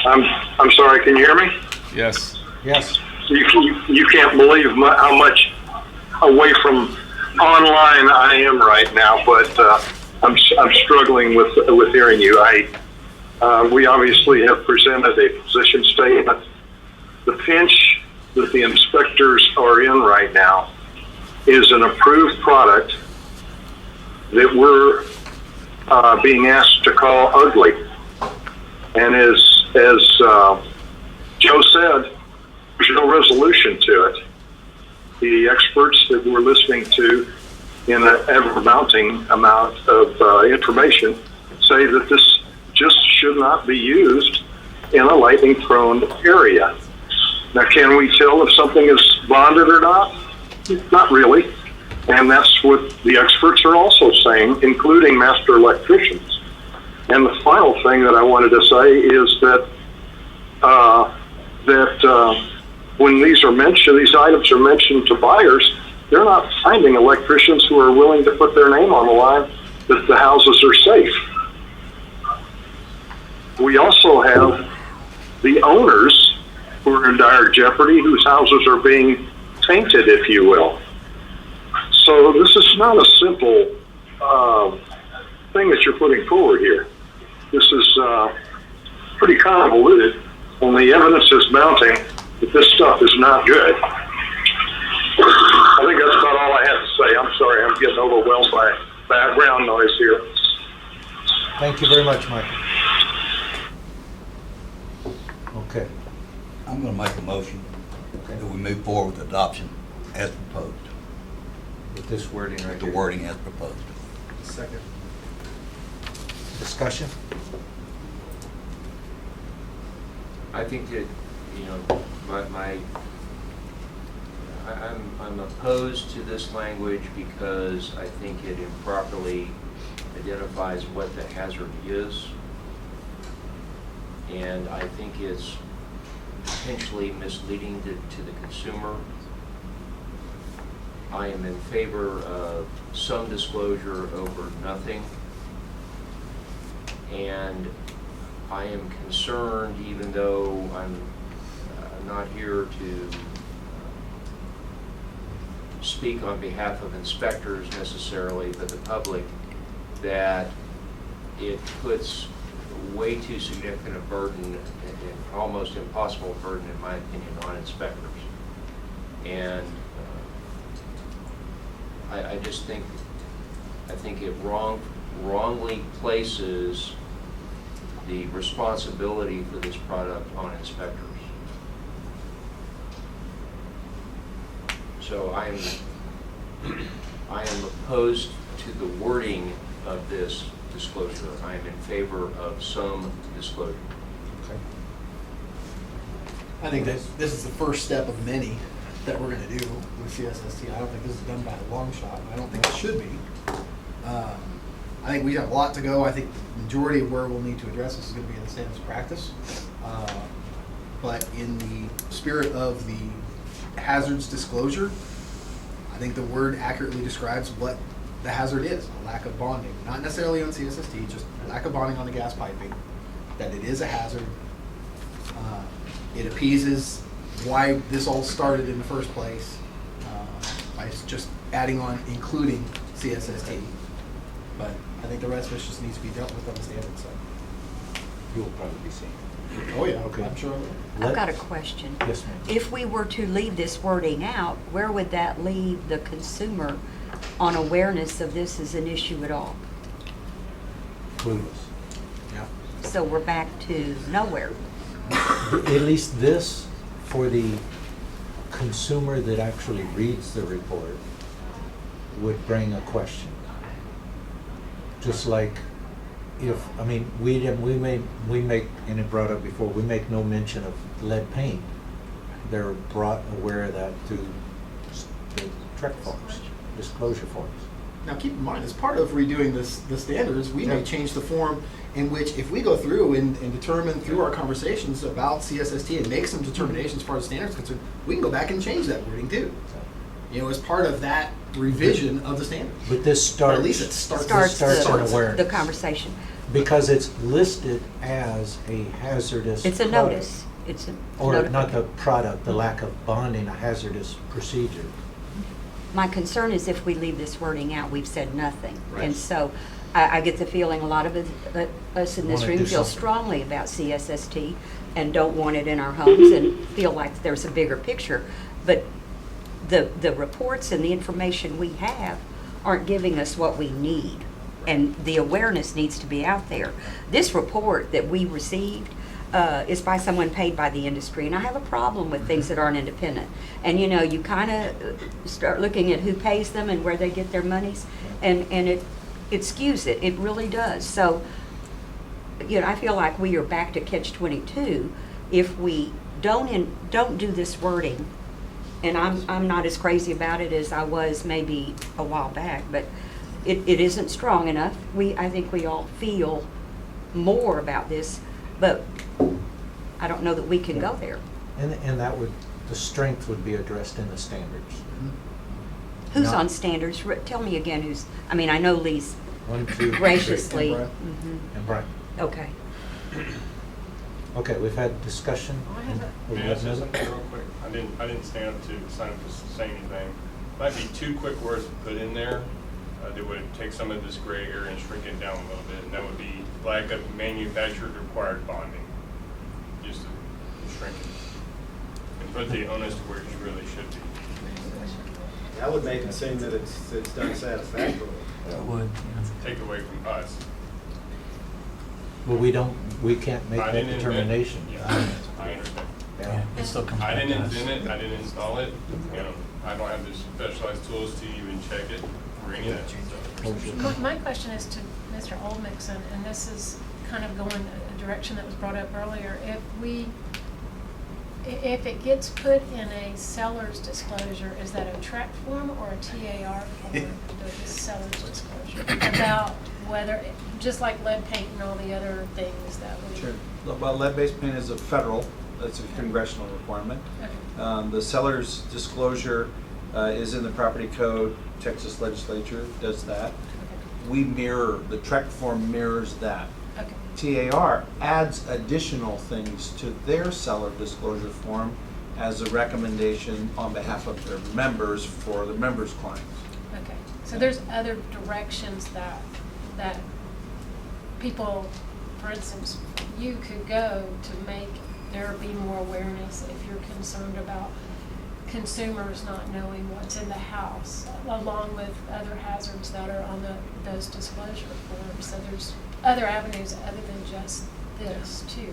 I'm sorry, can you hear me? Yes. Yes. You can't believe how much away from online I am right now, but I'm struggling with hearing you. We obviously have presented a position statement. The pinch that the inspectors are in right now is an approved product that we're being asked to call ugly. And as Joe said, there's no resolution to it. The experts that we're listening to in an ever-mounting amount of information say that this just should not be used in a lightning-prone area. Now, can we tell if something is bonded or not? Not really. And that's what the experts are also saying, including master electricians. And the final thing that I wanted to say is that when these items are mentioned to buyers, they're not finding electricians who are willing to put their name on the line that the houses are safe. We also have the owners who are in dire jeopardy, whose houses are being tainted, if you will. So this is not a simple thing that you're putting forward here. This is pretty convoluted, and the evidence is mounting that this stuff is not good. I think that's about all I have to say. I'm sorry, I'm getting overwhelmed by background noise here. Thank you very much, Mike. Okay. I'm going to make a motion that we move forward with adoption as proposed. With this wording right With the here. wording as proposed. Second. Discussion? I think that, I'm opposed to this language because I think it improperly identifies what the hazard is. And I think it's potentially misleading to the consumer. I am in favor of some disclosure over nothing. And I am concerned, even though I'm not here to speak on behalf of inspectors necessarily, but the public, that it puts way too significant a burden, and almost impossible burden, in my opinion, on inspectors. And I just think it wrongly places the responsibility for this product on inspectors. So I am opposed to the wording of this disclosure. I am in favor of some disclosure. Okay. I think that this is the first step of many that we're gonna do with CSST. I don't think this is done by a long shot, and I don't think it should be. I think we have a lot to go. I think the majority of where we'll need to address this is gonna be in the standards of practice. But in the spirit of the hazards disclosure, I think the word accurately describes what the hazard is, a lack of bonding. Not necessarily on CSST, just lack of bonding on the gas piping, that it is a hazard. It appeases why this all started in the first place by just adding on, including CSST. But I think the rest of it just needs to be dealt with on the standard side. You'll probably be seeing it. Oh, yeah, Okay. I'm sure. I've got a question. Yes, ma'am. If we were to leave this wording out, where would that leave the consumer on awareness of this as an issue at all? Clueless. Yeah. So we're back to nowhere. At least this, for the consumer that actually reads the report, would bring a question. Just like if, I mean, we make, and it brought up before, we make no mention of lead paint. They're brought aware of that through the Treic forms, disclosure forms. Now, keep in mind, as part of redoing the standards, we may change the form in which, if we go through and determine through our conversations about CSST and make some determinations as far as standards concerned, we can go back and change that wording too. You know, as part of that revision of the standards. But this Or starts. at least it starts an awareness. The conversation. Because it's listed as a hazardous. It's a product. notice. It's a Or not notification. the product, the lack of bonding, a hazardous procedure. My concern is if we leave this wording out, we've said nothing. Right. And so I get the feeling a lot of us in this Wanna room do feel something. strongly about CSST and don't want it in our homes and feel like there's a bigger picture. But the reports and the information we have aren't giving us what we need. And the awareness needs to be out there. This report that we received is by someone paid by the industry, and I have a problem with things that aren't independent. And you know, you kind of start looking at who pays them and where they get their monies, and it skews it. It really does. So, you know, I feel like we are back to catch-22 if we don't do this wording. And I'm not as crazy about it as I was maybe a while back, but it isn't strong enough. I think we all feel more about this, but I don't know that we can go there. And that would, the strength would be addressed in the standards. Who's Not- on standards? Tell me again who's, I mean, I know Lee's 1, 2, 3, graciously. and And Brian. Okay. Okay, we've had discussion. Oh, May you I have say another? something real quick? I didn't stand up to sign up to say anything. Might be 2 quick words to put in there that would take some of this gray area and shrink it down a little bit, and that would be lack of manufactured required bonding. Just to shrink it. And put the onus to where it really should be. That would make it seem that it's done satisfactorily. It would, Take away from us. Well, we can't make I that didn't invent- determination. Yeah, I understand. Yeah. It still comes I back didn't to us. invent it, I didn't install it, you know, I don't have the specialized tools to even check it or any of that stuff. My question is to Mr. Oldmixon, and this is kind of going a direction that was brought up earlier. If it gets put in a seller's disclosure, is that a Treic form or a TAR form, the seller's disclosure? About whether, just like lead paint and all the other things that we. Sure. Well, lead-based paint is a federal, that's a congressional requirement. Okay. The seller's disclosure is in the property code. Texas legislature does that. We mirror, the Treic form mirrors that. Okay. TAR adds additional things to their seller disclosure form as a recommendation on behalf of their members for the members' clients. Okay, so there's other directions that people, for instance, you could go to make there be more awareness if you're concerned about consumers not knowing what's in the house, along with other hazards that are on those disclosure forms. So there's other avenues other than just this too.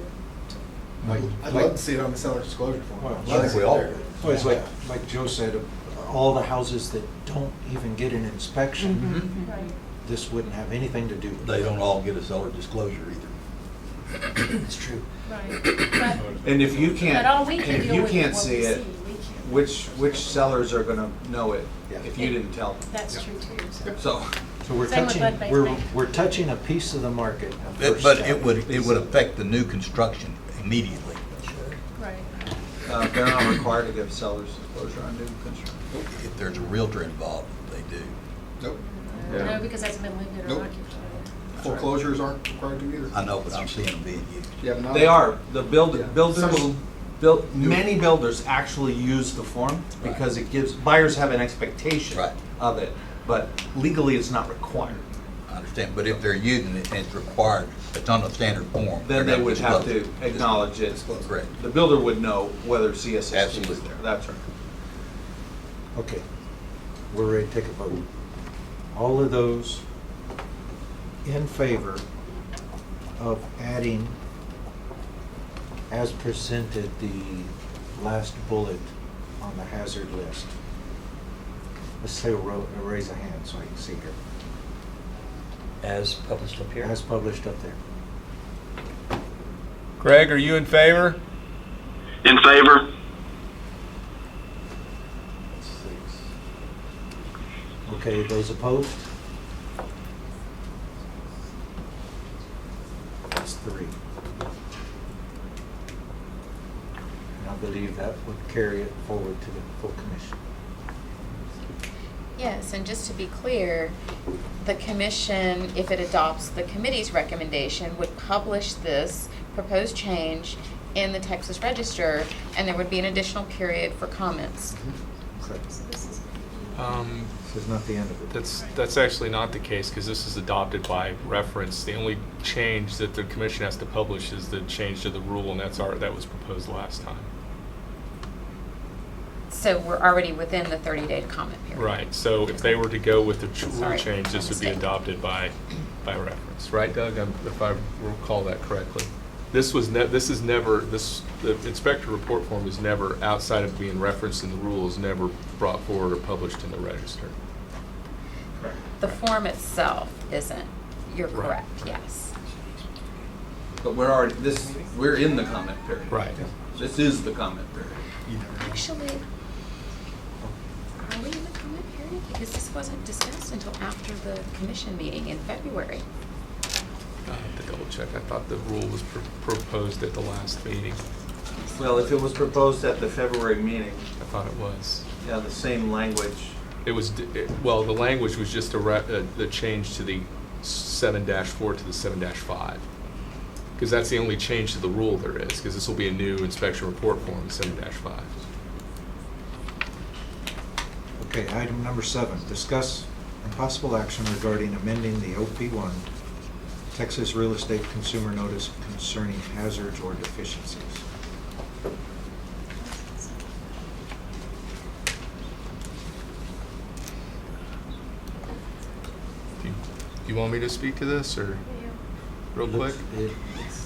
I'd love to see it on the seller's disclosure form. Well, I think we all Well, it's like Joe said, all the houses that don't even get an inspection, Right. this wouldn't have anything to do with. They don't all get a seller disclosure either. It's true. Right. But- And if you can't, But all we and can if deal you with can't what see we it, see. We can't. which sellers are gonna know it Yeah. if you didn't tell them? That's true too, so. So, So we're Same with touching, lead-based we're, paint. we're touching a piece of the market. a first But step. it would affect the new construction immediately. Right. they're not required to give sellers disclosure on new construction. If there's a realtor involved, they do. Nope. No, because that's been limited or Nope. occupied. Foreclosures aren't required to either. I know, but I'm seeing them being used. Yeah, but not- They are, the Yeah. builders, Some many builders actually use the form because it gives, buyers have an expectation Right. of it, but legally it's not required. I understand, but if they're using it and it's required, it's on a standard form. Then they're they would gonna have disclose to acknowledge it. Correct. The builder would know whether CSST is Absolutely. there, that's right. Okay, we're ready to take a vote. All of those in favor of adding, as presented, the last bullet on the hazard list? Let's say raise a hand so I can see here. As published up here? As published up there. Greg, are you in favor? In favor? Okay, those opposed? That's 3. And I believe that would carry it forward to the full commission. Yes, and just to be clear, the commission, if it adopts the committee's recommendation, would publish this proposed change in the Texas Register, and there would be an additional period for comments. Correct. This is This is not the end of it. That's actually not the case, because this is adopted by reference. The only change that the commission has to publish is the change to the rule, and that was proposed last time. So we're already within the 30-day comment period. Right, so if they were to go with the rule Sorry, change, this would be mistake. adopted by reference. Right, Doug? If I recall that correctly. The inspector report form is never, outside of being referenced in the rules, never brought forward or published in the register. The form itself isn't. You're Right. correct, yes. But we're in the comment period. Right. This is the comment period. Actually, are we in the comment period? Because this wasn't discussed until after the commission meeting in February. I have to double check. I thought the rule was proposed at the last meeting. Well, if it was proposed at the February meeting, I thought it was. yeah, the same language. It was, well, the language was just the change to the 7-4 to the 7-5. Because that's the only change to the rule there is, because this will be a new inspection report form, 7-5. Okay, item number 7, discuss and possible action regarding amending the OP1 Texas Real Estate Consumer Notice concerning hazards or deficiencies. Do you want me to speak to this, or real quick?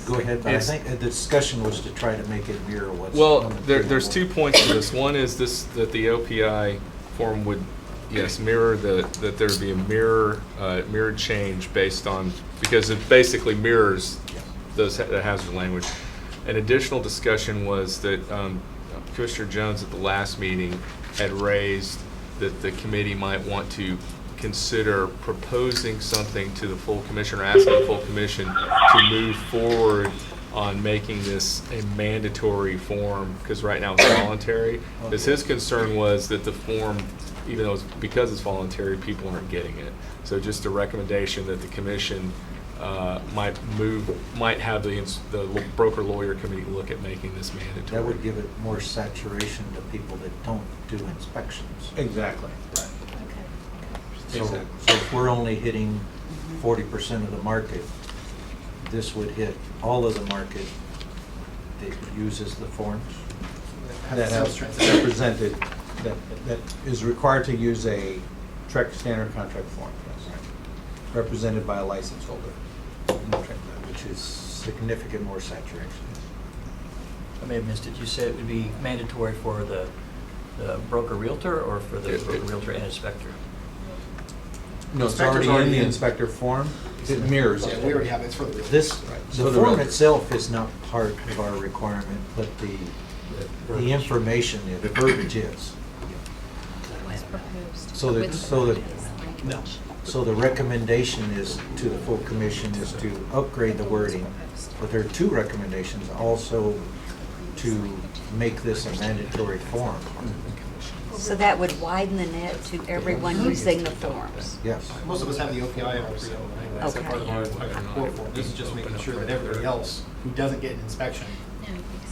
Go ahead, but I It's- think the discussion was to try to make it mirror what's. Well, on the there's table. 2 points to this. One is this, that the OPI form would, yes, mirror that there'd be a mirrored change based on, because it basically mirrors the hazard language. An additional discussion was that Commissioner Jones at the last meeting had raised that the committee might want to consider proposing something to the full commission, or asking the full commission to move forward on making this a mandatory form, because right now it's voluntary. Because his concern was that the form, even though because it's voluntary, people aren't getting it. So just a recommendation that the commission might have the broker lawyer committee look at making this mandatory. That would give it more saturation to people that don't do inspections. Exactly. So if we're only hitting 40% of the market, this would hit all of the market that uses the forms? That has represented, that is required to use a Treic standard contract form, yes. Represented by a license holder. Which is significant more saturation. I may have missed it. You said it would be mandatory for the broker realtor, or for the broker realtor and inspector? No, it's Inspector's already in already the in. inspector form. It mirrors. Yeah, we already have it, it's for the. This, So the the form real- itself is not part of our requirement, but the information, the verbiage is. As proposed. So that, With so that, No. so the recommendation is to the full commission is to upgrade the wording, but there are two recommendations also to make this a mandatory form. So that would widen the net to everyone using the forms. Yes. Most of us have the OPI in our pre anyway. That's a Okay. part of our report form. This is just making sure that everybody else who doesn't get an inspection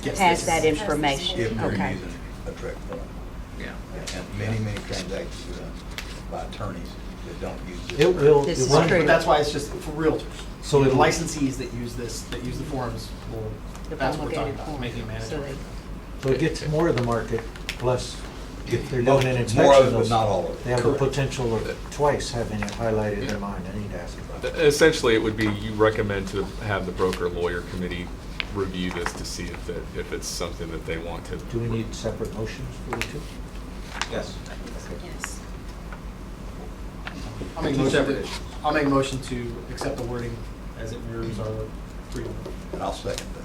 gets Has this. that information, If they're okay. using a Treic form. Yeah. And many transactions are done by attorneys that don't use this. It will. This it is won't- true. But that's why it's just for realtors. So The it'll- licensees that use this, that use the forms, will, The that's what we're talking promulgated about, form. making it So mandatory. So it gets more of the market, plus if they're doing an More inspection, of it, but those- not all of it. they have the Correct. potential of twice having it highlighted in their mind. I need to ask about that. Essentially, it would be, you recommend to have the broker lawyer committee review this to see if it's something that they want to. Do we need separate motions for the two? Yes. Yes. I'll make a Two motion separate to, issues. I'll make a motion to accept the wording as it mirrors our freedom. And I'll second that.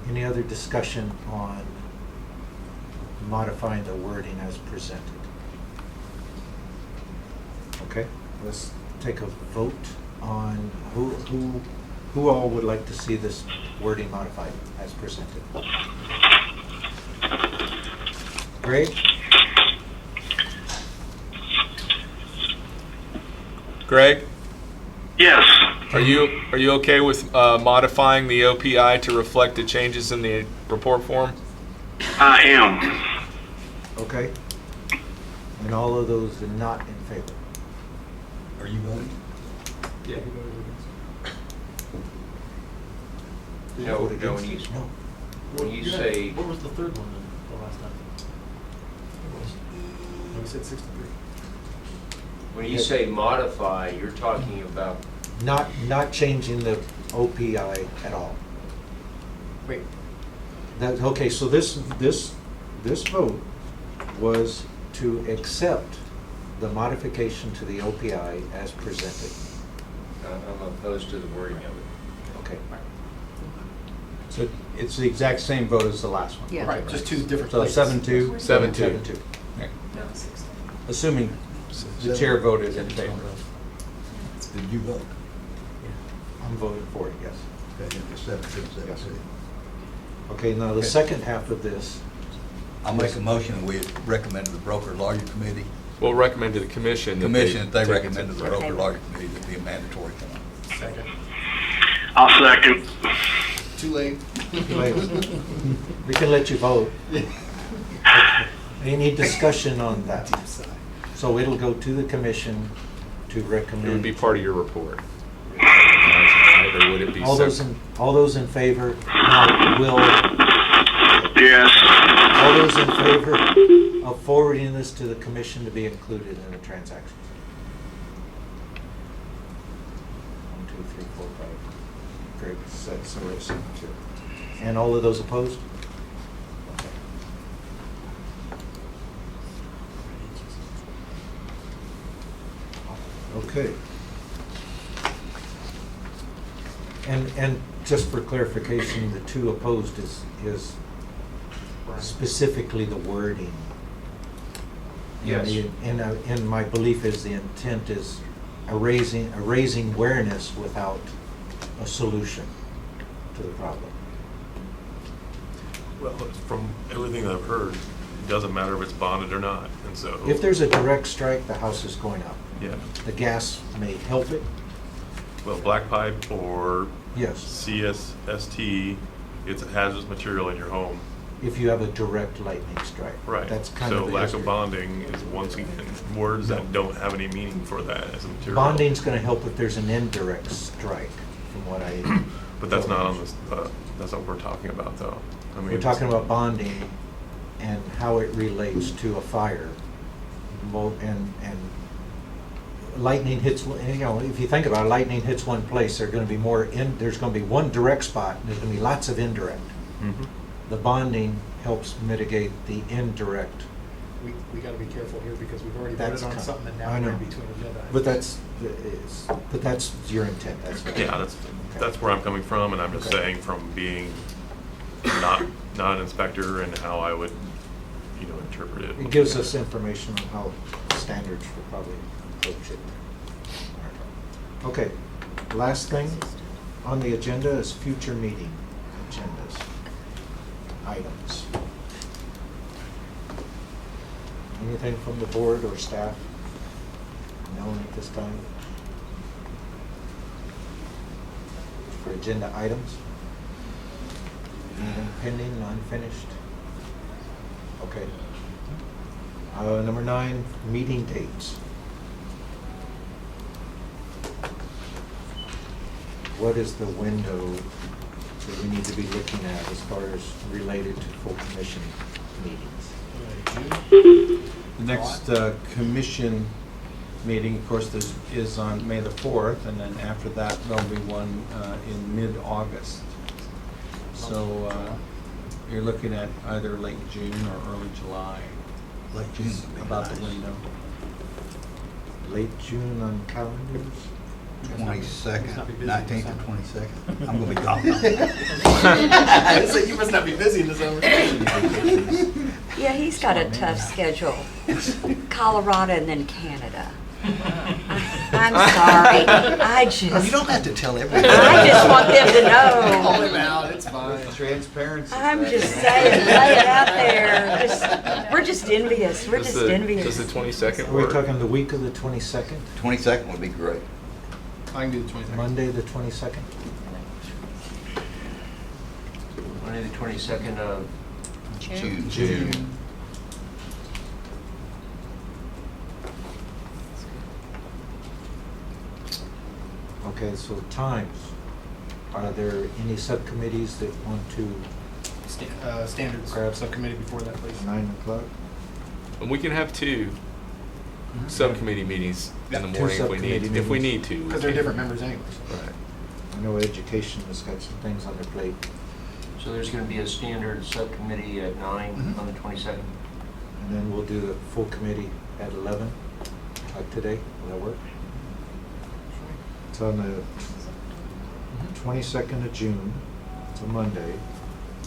Any other discussion on modifying the wording as presented? Okay, let's take a vote on who all would like to see this wording modified as presented. Greg? Greg, Yes. are you okay with modifying the OPI to reflect the changes in the report form? I am. Okay. And all of those are not in favor? Are you voting? Yeah. No, Vote no, against when you, it? No. when you say, What was the third one the last time? We said 63. when you say modify, you're talking about, Not changing the OPI at all. Wait, That, okay, so this vote was to accept the modification to the OPI as presented. I'm opposed to the wording of it. Okay. So it's the exact same vote as the last one. Yeah. right, just two different So places. 7-2? 7-2. 7-2. Okay. Assuming the chair voted in favor. Did you vote? I'm voting for it, yes. Okay, it's 7-2. Okay, now the Okay. second half of this, I'll make a motion, and we recommend to the broker lawyer committee, We'll recommend to the commission. that that they take recommend to the into- broker lawyer committee that be a mandatory form. Second. I'll second. Too late. we can let you vote. Any discussion on that? So it'll go to the commission to recommend. It would be part of your report. Or would it be All those separate? all those in favor, now will, Yes. all those in favor of forwarding this to the commission to be included in the transactions? 1, 2, 3, 4, 5. Great, so we're at 7-2. And all of those opposed? Okay. And just for clarification, the two opposed is specifically the wording. Yes. And my belief is the intent is a raising awareness without a solution to the problem. Well, from everything I've heard, it doesn't matter if it's bonded or not, and so. If there's a direct strike, the house is going up. Yeah, The gas may help it, well, black pipe or yes, CSST, it's a hazardous material in your home. if you have a direct lightning strike. Right. That's kind So of the lack history. of bonding is once again words that don't have any meaning for that as a material. Bonding's gonna help if there's an indirect strike, from what I. But that's not on this, that's not what we're talking about though. I mean, We're talking about bonding and how it relates to a fire. And lightning hits, if you think about it, lightning hits one place, there's gonna be there's gonna be one direct spot, and there's gonna be lots of indirect. Mhm. The bonding helps mitigate the indirect we gotta be careful here because we've already That's voted on kind- something and I now we're in know. between agenda items. But that's your intent, that's what. Yeah, that's where I'm coming from, and I'm just Okay. saying from being not an inspector and how I would, interpret it. It gives us information on how standards will probably approach it. Okay, last thing on the agenda is future meeting agendas, items. Anything from the board or staff? No one at this time? For agenda items? Anything pending, unfinished? Okay. Number 9, meeting dates. What is the window that we need to be looking at as far as related to full commission meetings? The next commission meeting, of course, is on May the 4th, and then after that, there'll be one in mid-August. So you're looking at either late June or early July. Late June would be About the nice. window. Late June on calendars? 22nd, Not be busy 19th in and December. 22nd. I'm gonna be gone. So you must not be busy in the summer. Yeah, he's got a tough schedule. Colorado and then Canada. I'm sorry. You don't have to tell everybody. I just want them to Call know. him out, it's fine. Transparency. I'm just saying, lay it out there. We're just envious. We're just Does envious. the 22nd Are we work? talking the week of the 22nd? 22nd would be great. I can do the 22nd. Monday, the 22nd? Monday, the 22nd of June. Okay, so times. Are there any subcommittees that want to, Standards Grab- subcommittee before that, please. 9 o'clock? And we can have two subcommittee meetings Yeah, in the two morning if we subcommittee need, if we meetings. need to. we Because they're can. different members anyway. so. Right. I know education has got some things on their plate. So there's going to be a standard subcommittee at 9 on the 22nd? And then we'll do the full committee at 11, like today. Will that work? It's on the 22nd of June. It's a Monday.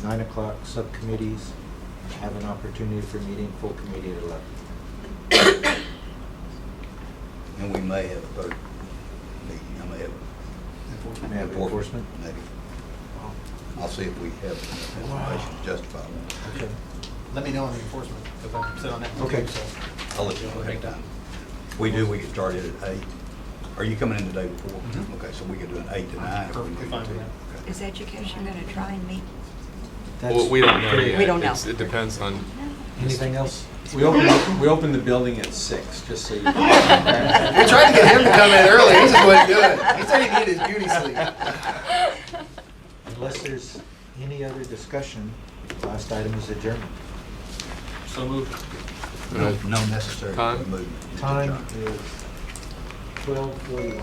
9 o'clock, subcommittees have an opportunity for meeting, full committee at 11. And we may have a third meeting. I may have May have enforcement? maybe. I'll see if we have enough information to justify one. Okay. Let me know on the enforcement, because I sit on that. Okay. So. I'll let you know ahead of time. We get started at 8. Are you coming in the day before? Mhm. Okay, so we could do an 8 to 9 if we Perfectly need fine to. with that. Okay. Is education going to try and meet? Well, we don't know That's- yet. We don't know. It depends on, Anything else? We open the building at 6, just so you know. We're trying to get him to come in early, he just wasn't doing it. He said he needed his beauty sleep. Unless there's any other discussion, last item is adjournment. So moved. No necessary Time? movement. just Time adjourn. is 12:41.